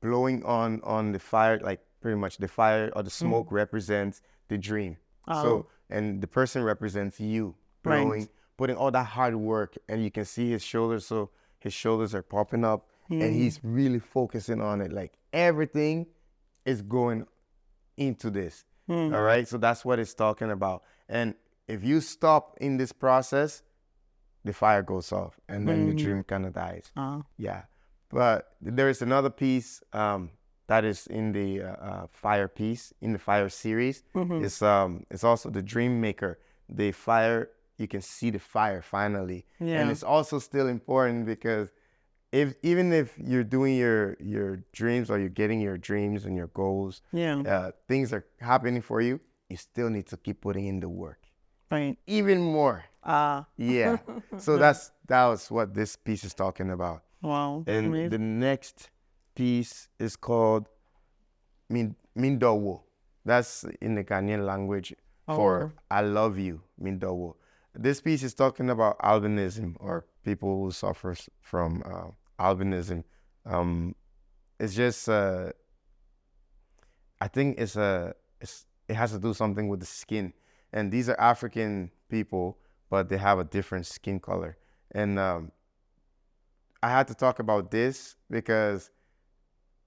blowing on the fire, like pretty much the fire or the smoke represents the dream. So, and the person represents you blowing, putting all that hard work, and you can see his shoulders. So his shoulders are popping up, and he's really focusing on it. Like everything is going into this. All right. So that's what it's talking about. And if you stop in this process, the fire goes off, and then the dream kind of dies. Yeah. But there is another piece that is in the fire piece, in the fire series. It's also the dream maker. The fire, you can see the fire finally. And it's also still important, because even if you're doing your dreams, or you're getting your dreams and your goals, things are happening for you, you still need to keep putting in the work. Right. Even more. Yeah. So that was what this piece is talking about. Wow. And amazing. The next piece is called Mindowo. That's in the Ghanaian language for I love you, Mindowo. This piece is talking about albinism, or people who suffer from albinism. It's just, I think it has to do something with the skin. And these are African people, but they have a different skin color. And I had to talk about this because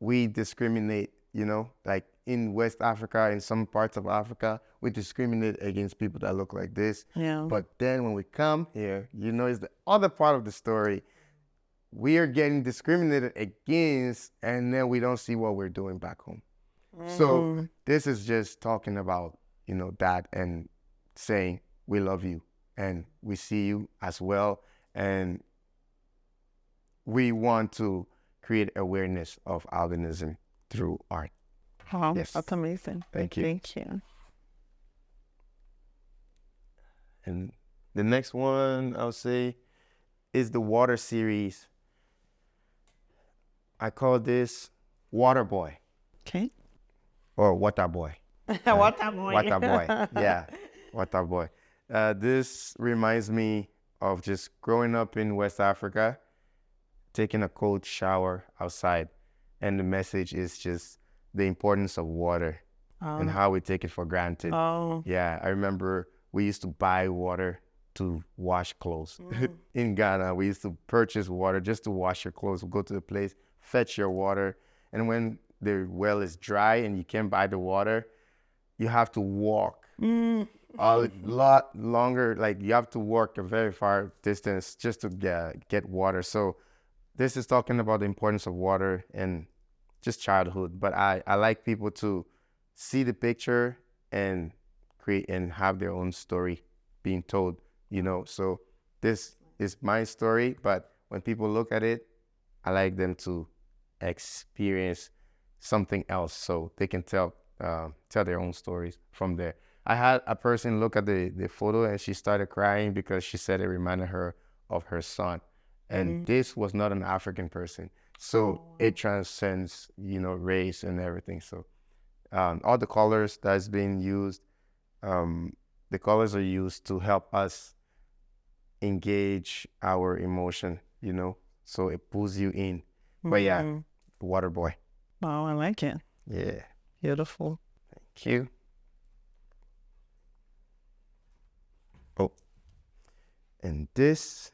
we discriminate, like in West Africa, in some parts of Africa, we discriminate against people that look like this. But then when we come here, it's the other part of the story. We are getting discriminated against, and then we don't see what we're doing back home. So this is just talking about, that, and saying we love you and we see you as well, and we want to create awareness of albinism through art. Wow, Yes. that's amazing. Thank you. Thank you. And the next one I'll say is the water series. I call this Water Boy Okay. or Water Boy. Water boy. Water Boy. Yeah, Water Boy. This reminds me of just growing up in West Africa, taking a cold shower outside. And the message is just the importance of water and how we take it for granted. Oh. Yeah, I remember we used to buy water to wash clothes. In Ghana, we used to purchase water just to wash your clothes. We'll go to the place, fetch your water. And when the well is dry and you can't buy the water, you have to walk a lot longer. Like you have to walk a very far distance just to get water. So this is talking about the importance of water and just childhood. But I like people to see the picture and create and have their own story being told, you know. So this is my story, but when people look at it, I like them to experience something else so they can tell their own stories from there. I had a person look at the photo and she started crying because she said it reminded her of her son. And this was not an African person. So it transcends, you know, race and everything. So all the colors that's being used, the colors are used to help us engage our emotion, you know, so it pulls you in. But yeah, Water Boy. Wow, I like it. Yeah. Beautiful. Thank you. Oh, and this,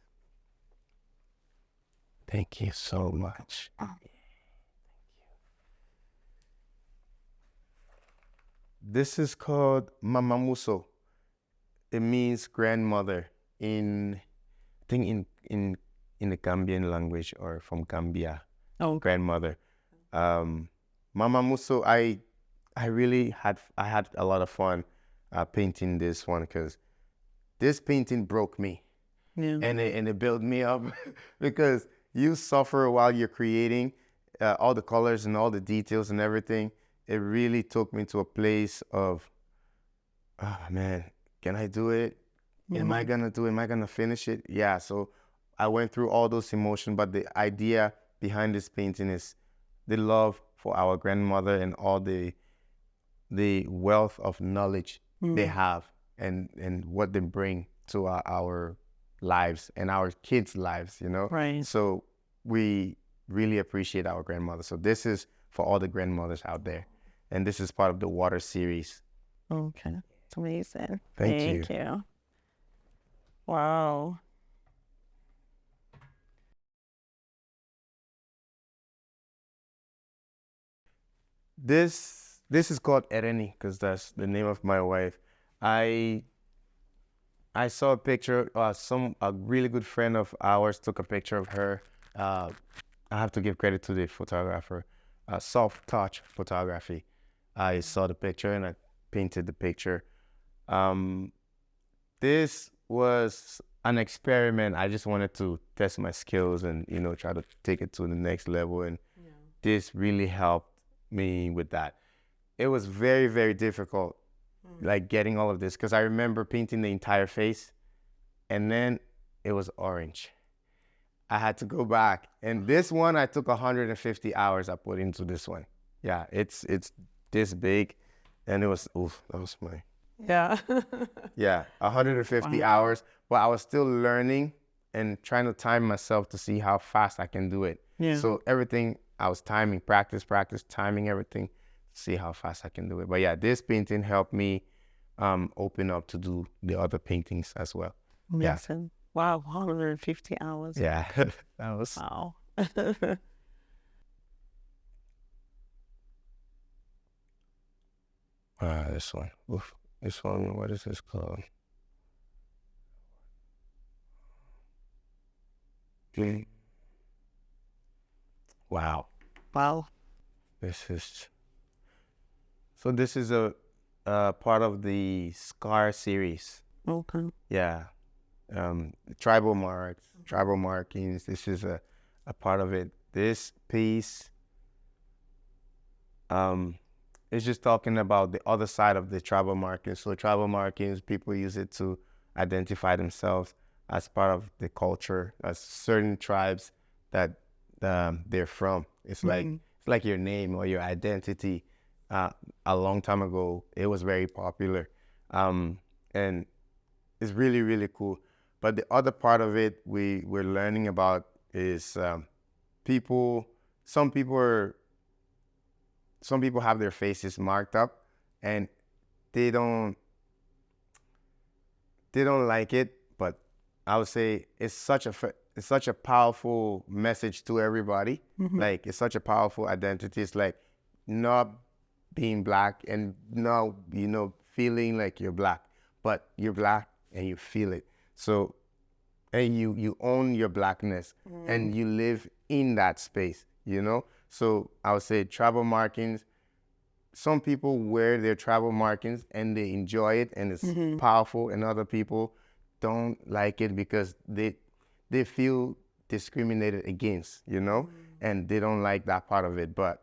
thank you so much. This is called Mama Muso. It means grandmother I think in the Gambian language or from Gambia. Oh, Grandmother. Mama Muso, I really had a lot of fun painting this one because this painting broke me. yeah. And it built me up because you suffer while you're creating all the colors and all the details and everything. It really took me to a place of, oh man, can I do it? Am I gonna do it? Am I gonna finish it? Yeah, so I went through all those emotions, but the idea behind this painting is the love for our grandmother and all the wealth of knowledge they have and what they bring to our lives and our kids' lives, you know? Right. So we really appreciate our grandmother. So this is for all the grandmothers out there. And this is part of the water series. Okay. It's amazing. Thank you. you. Wow. This is called Ereni because that's the name of my wife. I saw a picture. A really good friend of ours took a picture of her. I have to give credit to the photographer. Soft touch photography. I saw the picture and I painted the picture. This was an experiment. I just wanted to test my skills and try to take it to the next level. And this really helped me with that. It was very, very difficult, like getting all of this, because I remember painting the entire face and then it was orange. I had to go back. And this one, I took 150 hours I put into this one. Yeah, it's this big. And it was, that was my, Yeah. yeah, 150 hours. But I was still learning and trying to time myself to see how fast I can do it. Yeah. So everything I was timing, practice, timing everything, to see how fast I can do it. But yeah, this painting helped me open up to do the other paintings as well. Amazing. Wow, 150 hours. Yeah, that was. Wow. This one. Oof. This one, what is this called? Wow. Wow. This is a part of the Scar series. Okay. Yeah. Tribal markings. This is a part of it. This piece is just talking about the other side of the tribal markings. So tribal markings, people use it to identify themselves as part of the culture, as certain tribes that they're from. It's like your name or your identity. A long time ago, it was very popular, and it's really, really cool. But the other part of it we're learning about is people. Some people have their faces marked up, and they don't like it. But I would say it's such a powerful message to everybody. Like, it's such a powerful identity. It's like not being black and not, feeling like you're black, but you're black and you feel it. So, and you own your blackness and you live in that space, So I would say tribal markings. Some people wear their tribal markings and they enjoy it and it's powerful, and other people don't like it because they feel discriminated against, and they don't like that part of it. But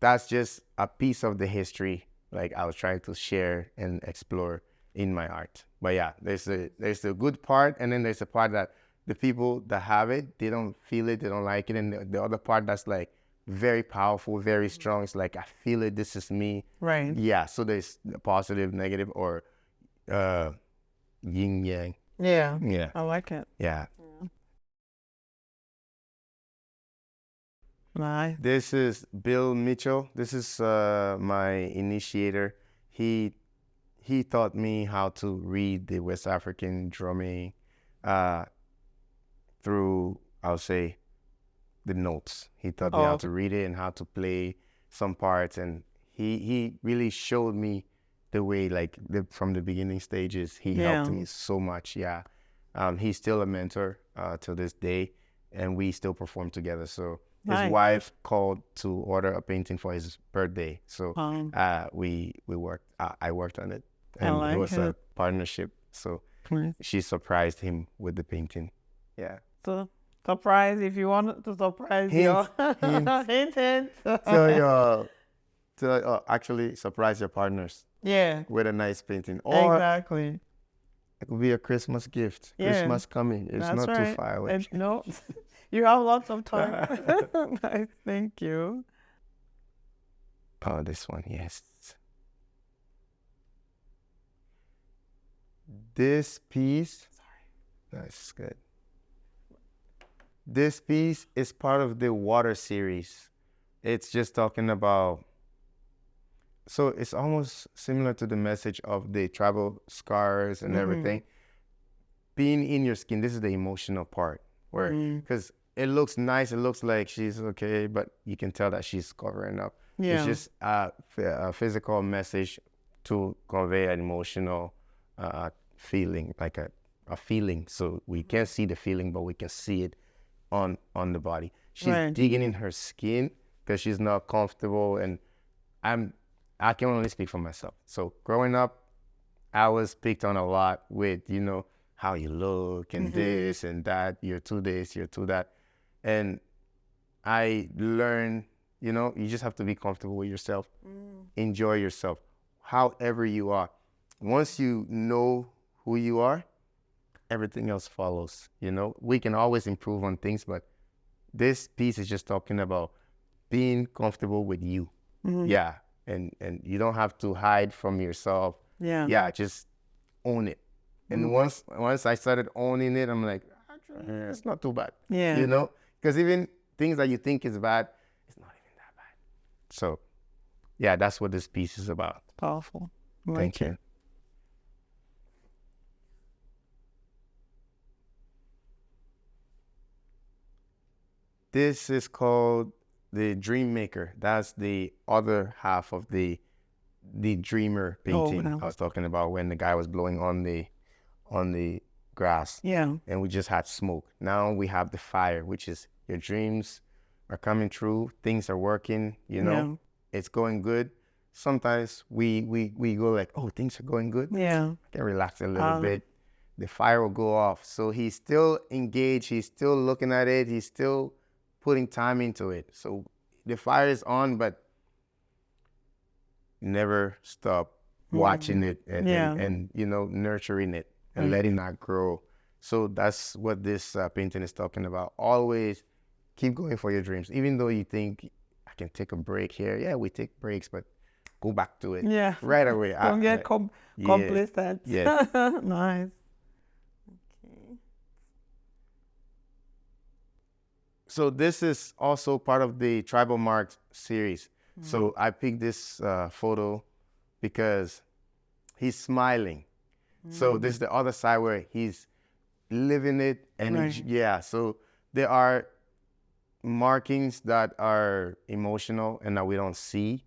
that's just a piece of the history, like I was trying to share and explore in my art. But yeah, there's the good part, and then there's a part that the people that have it, they don't feel it, they don't like it, and the other part that's like very powerful, very strong. It's like, I feel it, this is me. Right. Yeah, so there's positive, negative, or yin yang. Yeah. Yeah. I like it. Yeah. Nice. This is Bill Mitchell. This is my initiator. He taught me how to read the West African drumming through, I'll say, the notes. He taught me how to read it and how to play some parts, and he really showed me the way, like from the beginning stages. He helped me so much. Yeah. He's still a mentor to this day, and we still perform together. So his wife called to order a painting for his birthday. So we worked. I worked on it, and it was a partnership. So she surprised him with the painting. Yeah. So surprise, if you want to surprise hint. So actually surprise your partners. Yeah. With a nice painting. Or exactly. It could be a Christmas gift. Yeah. Christmas coming. It's That's not too far away. No, you have lots of time. Nice, thank you. Oh, this one, yes. This piece. Sorry. That's good. This piece is part of the water series. It's just talking about. So it's almost similar to the message of the tribal scars and everything. Being in your skin, this is the emotional part, where because it looks nice, it looks like she's okay, but you can tell that she's covering up. Yeah. It's just a physical message to convey an emotional feeling, like a feeling. So we can't see the feeling, but we can see it on the body. She's digging in her skin because she's not comfortable, and I can only speak for myself. So growing up, I was picked on a lot with, how you look and this and that. You're too this, you're too that. And I learned, you just have to be comfortable with yourself. Enjoy yourself, however you are. Once you know who you are, everything else follows. We can always improve on things, but this piece is just talking about being comfortable with you. Yeah. And you don't have to hide from yourself. Yeah, just own it. And once I started owning it, I'm like, it's not too bad. Yeah. Because even things that you think is bad, it's not even that bad. So yeah, that's what this piece is about. Powerful. Thank you. This is called the Dream Maker. That's the other half of the dreamer painting I was talking about, when the guy was blowing on the grass. Yeah. And we just had smoke. Now we have the fire, which is your dreams are coming true. Things are working, it's going good. Sometimes we go like, oh, things are going good. Yeah. I can relax a little bit. The fire will go off. So he's still engaged. He's still looking at it. He's still putting time into it. So the fire is on, but never stop watching it and nurturing it and letting that grow. So that's what this painting is talking about. Always keep going for your dreams, even though you think I can take a break here. Yeah, we take breaks, but go back to it. Yeah. Right away. Don't get complacent. Yes. Nice. Okay. So this is also part of the Tribal Marks series. So I picked this photo because he's smiling. So this is the other side where he's living it. And so there are markings that are emotional and that we don't see.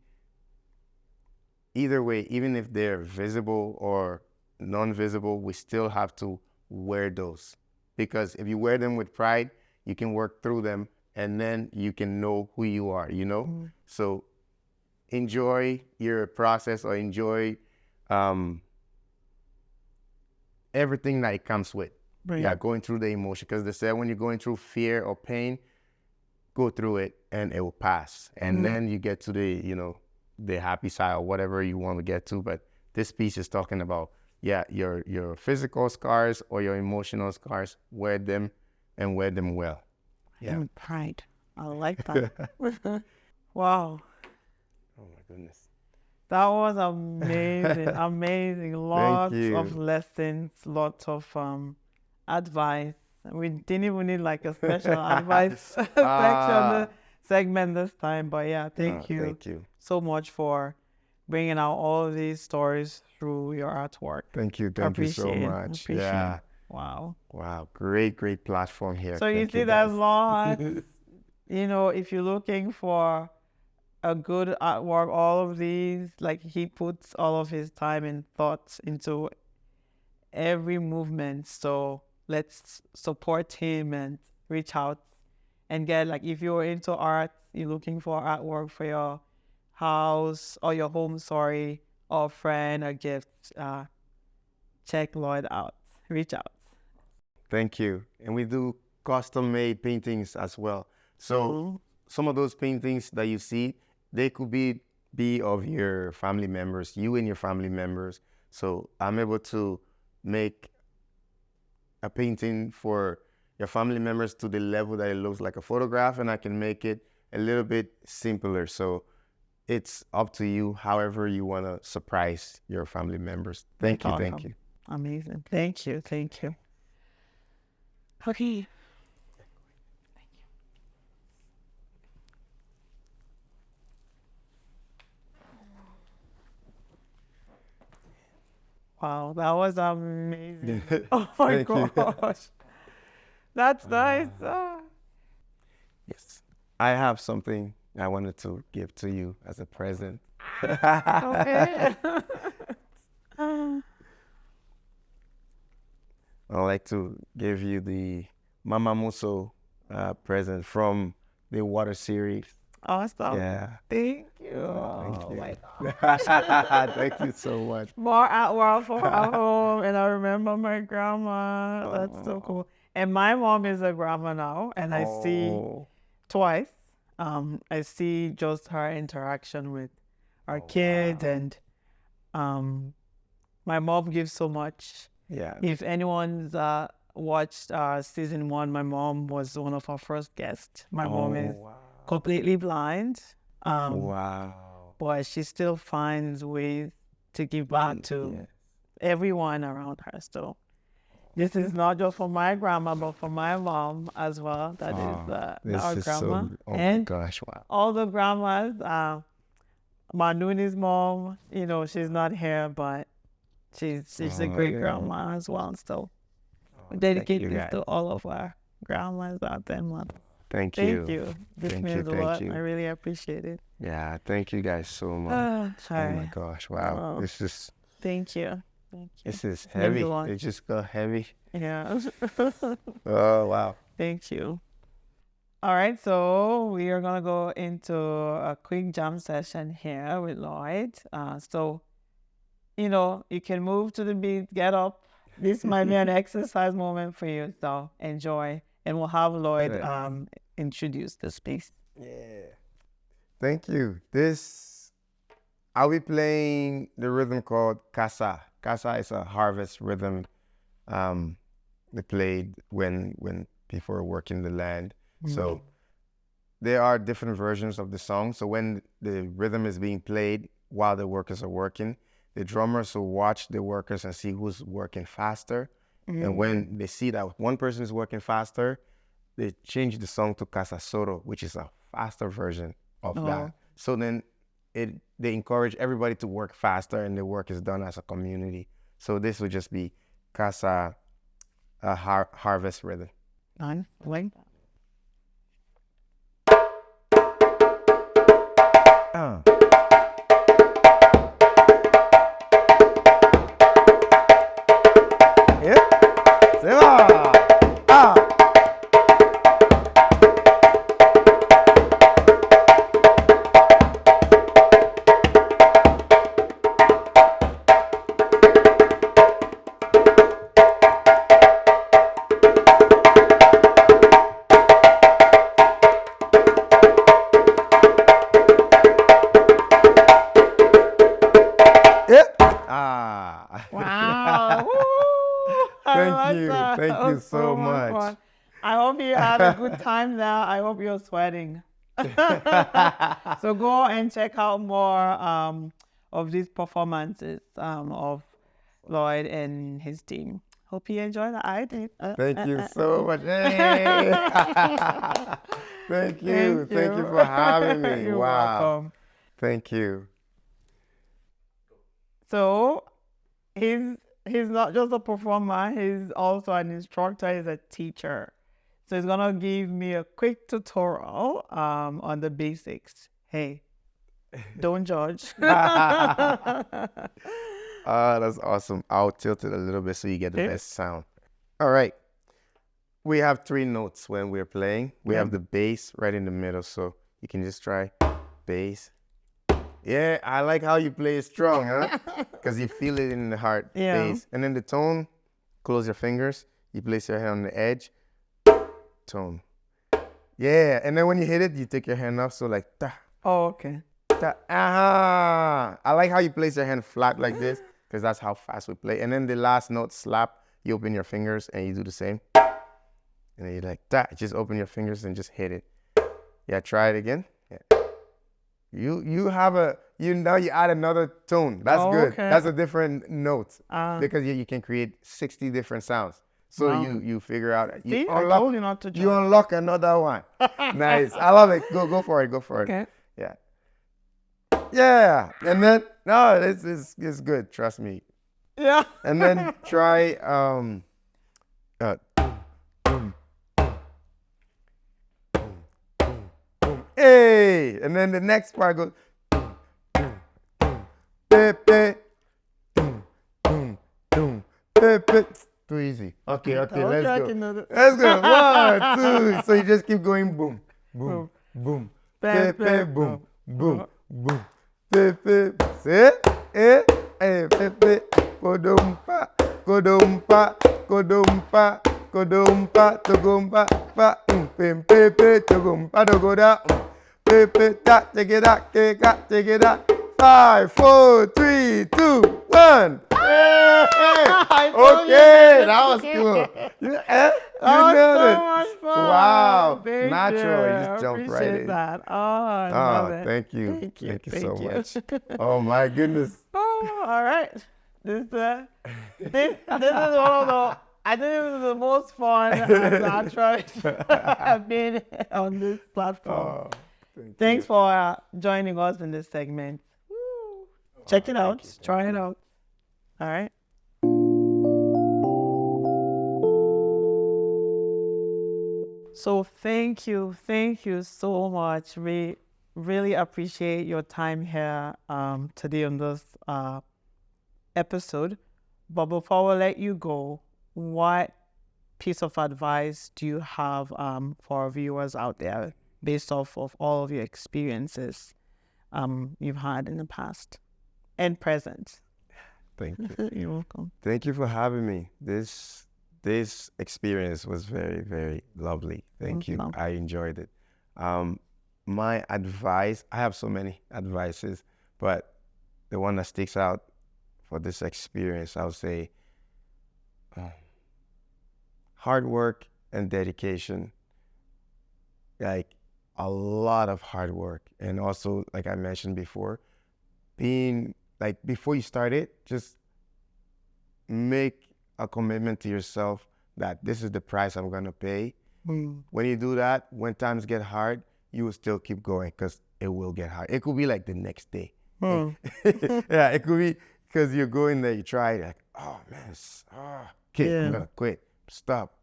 Either way, even if they're visible or non-visible, we still have to wear those. Because if you wear them with pride, you can work through them and then you can know who you are, So enjoy your process or enjoy everything that it comes with. Going through the emotion. Because they say when you're going through fear or pain, go through it and it will pass. And then you get to the happy side or whatever you want to get to. But this piece is talking about, your physical scars or your emotional scars, wear them and wear them well. Yeah. With pride. I like that. Wow. Oh my goodness. That was amazing. Amazing. Lots of lessons, lots of advice. We didn't even need like a special advice segment this time, but thank you. Thank you so much for bringing out all of these stories through your artwork. Thank you so much. Appreciate it. Wow. Great platform here. So you see, there's lots. If you're looking for a good artwork, all of these, like, he puts all of his time and thoughts into every movement. So let's support him and reach out and get, like, if you're into art, you're looking for artwork for your house or your home, or friend or gift, check Lloyd out. Reach out. Thank you. And we do custom-made paintings as well. So some of those paintings that you see, they could be of your family members, you and your family members. So I'm able to make a painting for your family members to the level that it looks like a photograph, and I can make it a little bit simpler. So it's up to you, however you want to surprise your family members. Thank you. Amazing. Thank you. Okay. Wow, that was amazing. Oh my gosh. That's nice. Yes. I have something I wanted to give to you as a present. Okay. I'd like to give you the Mama Muso present from the water series. Awesome. Yeah. Thank you. Thank you. My gosh. Thank you so much. More artwork for our home. And I remember my grandma. That's so cool. And my mom is a grandma now, and I see twice. I see just her interaction with our kids, and my mom gives so much. Yeah. If anyone's watched season 1, my mom was one of our first guests. My mom is completely blind. But she still finds ways to give back to everyone around her. So this is not just for my grandma, but for my mom as well. That is our grandma. My gosh, wow. All the grandmas. Manuni's mom, she's not here, but she's a great grandma as well. So we dedicate this to all of our grandmas out there, man. Thank you. This means a lot. I really appreciate it. Yeah, thank you guys so much. Sorry. Oh my gosh, wow. This is... Thank you. This is heavy. It just got heavy. Yeah. Oh, wow. Thank you. All right, so we are going to go into a quick jam session here with Lloyd. So, you can move to the beat, get up. This might be an exercise moment for you, so enjoy. and we'll have Lloyd Right. introduce the space. Yeah. Thank you. I'll be playing the rhythm called Casa. Casa is a harvest rhythm. They played when people are working the land. So there are different versions of the song. So when the rhythm is being played while the workers are working, the drummers will watch the workers and see who's working faster. And when they see that one person is working faster, they change the song to Casa Soro, which is a faster version of that. So then they encourage everybody to work faster, and the work is done as a community. So this would just be Casa harvest rhythm. Nice. I like that. Yeah. Sema. Wow. Thank you. Thank you so much. Fun. I hope you had a good time there. I hope you're sweating. So go and check out more of these performances of Lloyd and his team. Hope you enjoy that. I did. Thank you so much. Hey. Thank you. Thank you for having me. You're Wow. welcome. Thank you. So he's not just a performer, he's also an instructor, he's a teacher. So he's gonna give me a quick tutorial on the basics. Hey, don't judge. That's awesome. I'll tilt it a little bit so you get the best sound. All right. We have 3 notes when we're playing. We have the bass right in the middle, so you can just try bass. Yeah, I like how you play it strong, huh? Because you feel it in the heart, bass. And then the tone, close your fingers. You place your hand on the edge, tone. Yeah, and then when you hit it, you take your hand off, so like, ta. Oh, okay. Ta, aha. I like how you place your hand flat like this, because that's how fast we play. And then the last note, slap, you open your fingers and you do the same. And then you're like, ta, just open your fingers and just hit it. Yeah, try it again. Yeah. You now you add another tone. That's good. Okay. That's a different note because you can create 60 different sounds. So you figure out See, I told you not to jump. You unlock another one. Nice. I love it. Go for it. Go for it. Okay. Yeah. Yeah. And then it's good. Trust me. Yeah. And then try hey, and then the next part goes too easy. Okay, let's go. Let's go. 1, 2. So you just keep going boom, boom, boom, boom, boom, boom, boom. See? Kodumpa, kodumpa, kodumpa, kodumpa, togumpa, pa, pepe, togumpa, togoda, pepe, ta, take it out, take it out. 5, 4, 3, 2, 1. Okay, that was cool. You nailed it. So much fun. Wow, Thank natural. you. You just jumped right in. That. Oh, I love it. Thank you. Thank you So much. Oh my goodness. Oh, all right. This is one of the. I think this is the most fun I've tried I've been on this platform. Thanks for joining us in this segment. Woo. Check it out. Try it out. All right. So thank you so much. We really appreciate your time here today on this episode. But before we let you go, what piece of advice do you have for our viewers out there based off of all of your experiences you've had in the past and present? Thank you. You're welcome. Thank you for having me. This this experience was very, very lovely. Thank you. I enjoyed it. My advice, I have so many advices, but the one that sticks out for this experience, I would say hard work and dedication, like a lot of hard work. And also, like I mentioned before, being like, before you start it, just make a commitment to yourself that this is the price I'm going to pay. When you do that, when times get hard, you will still keep going because it will get hard. It could be like the next day. Yeah, it could be because you're going there, you try it, like, oh man, okay, I'm going to quit, stop.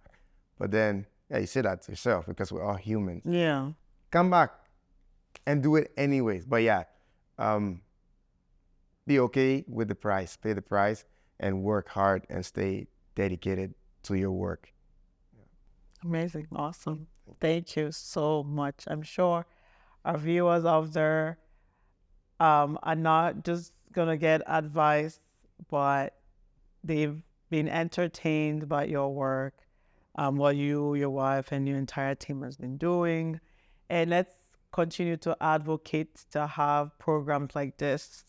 But then, yeah, you say that to yourself because we're all humans. Yeah. Come back and do it anyways. But yeah, be okay with the price, pay the price, and work hard and stay dedicated to your work. Amazing. Awesome. Thank you so much. I'm sure our viewers out there are not just going to get advice, but they've been entertained by your work, what you, your wife, and your entire team has been doing. And let's continue to advocate to have programs like this,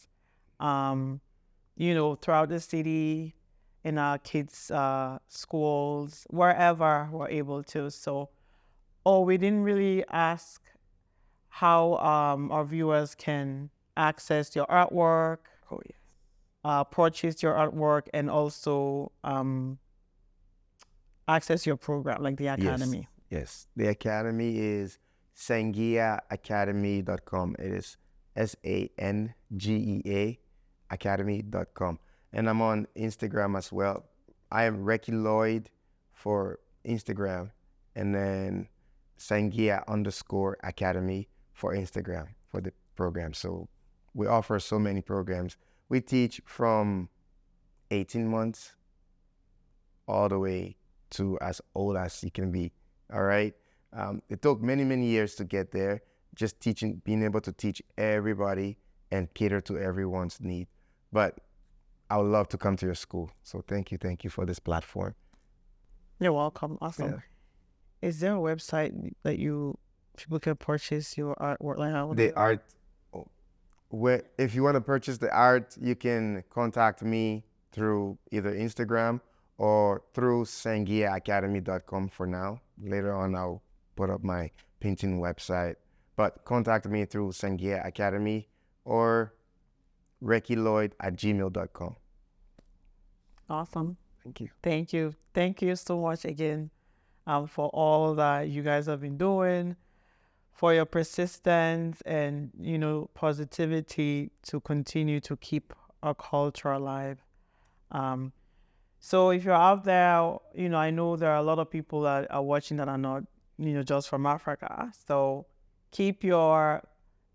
throughout the city, in our kids' schools, wherever we're able to. So, we didn't really ask how our viewers can access your artwork. Oh, yes. Purchase your artwork, and also access your program, like the Academy. Yes. The Academy is sangiaacademy.com. It is SANGEA academy.com. And I'm on Instagram as well. I am Reckie Lloyd for Instagram, and then Sangia_Academy for Instagram for the program. So we offer so many programs. We teach from 18 months all the way to as old as you can be. All right. It took many, many years to get there. Just teaching, being able to teach everybody and cater to everyone's need. But I would love to come to your school. So thank you for this platform. You're welcome. Awesome. Yeah. Is there a website that people can purchase your artwork? The art, if you want to purchase the art, you can contact me through either Instagram or through sangiaacademy.com for now. Later on, I'll put up my painting website. But contact me through Sangia Academy or ReckieLloyd@gmail.com. Awesome. Thank you. Thank you. Thank you so much again for all that you guys have been doing, for your persistence and, positivity to continue to keep our culture alive. So if you're out there, I know there are a lot of people that are watching that are not, just from Africa. So keep your,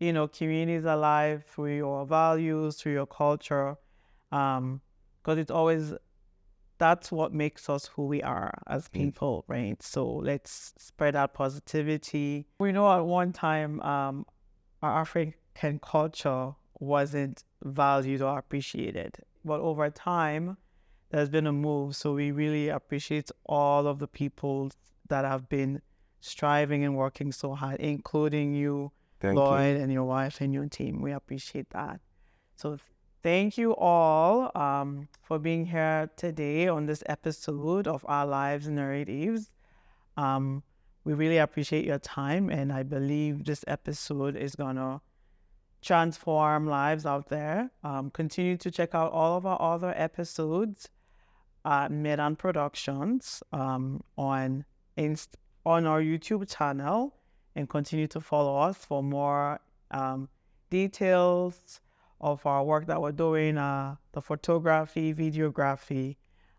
communities alive through your values, through your culture, because that's what makes us who we are as people, right? So let's spread that positivity. We know at one time our African culture wasn't valued or appreciated, but over time there's been a move. So we really appreciate all of the people that have been striving and working so hard, including you, Lloyd, and your wife and your team. We appreciate that. So thank you all for being here today on this episode of Our Lives Narratives. We really appreciate your time, and I believe this episode is going to transform lives out there. Continue to check out all of our other episodes at Medan Productions on our YouTube channel, and continue to follow us for more details of our work that we're doing, the photography, videography,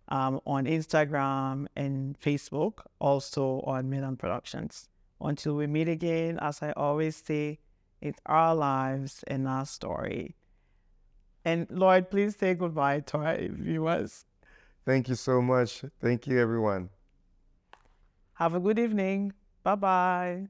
on Instagram and Facebook, also on Medan Productions. Until we meet again, as I always say, it's our lives and our story. And Lloyd, please say goodbye to our viewers. Thank you so much. Thank you, everyone. Have a good evening. Bye-bye.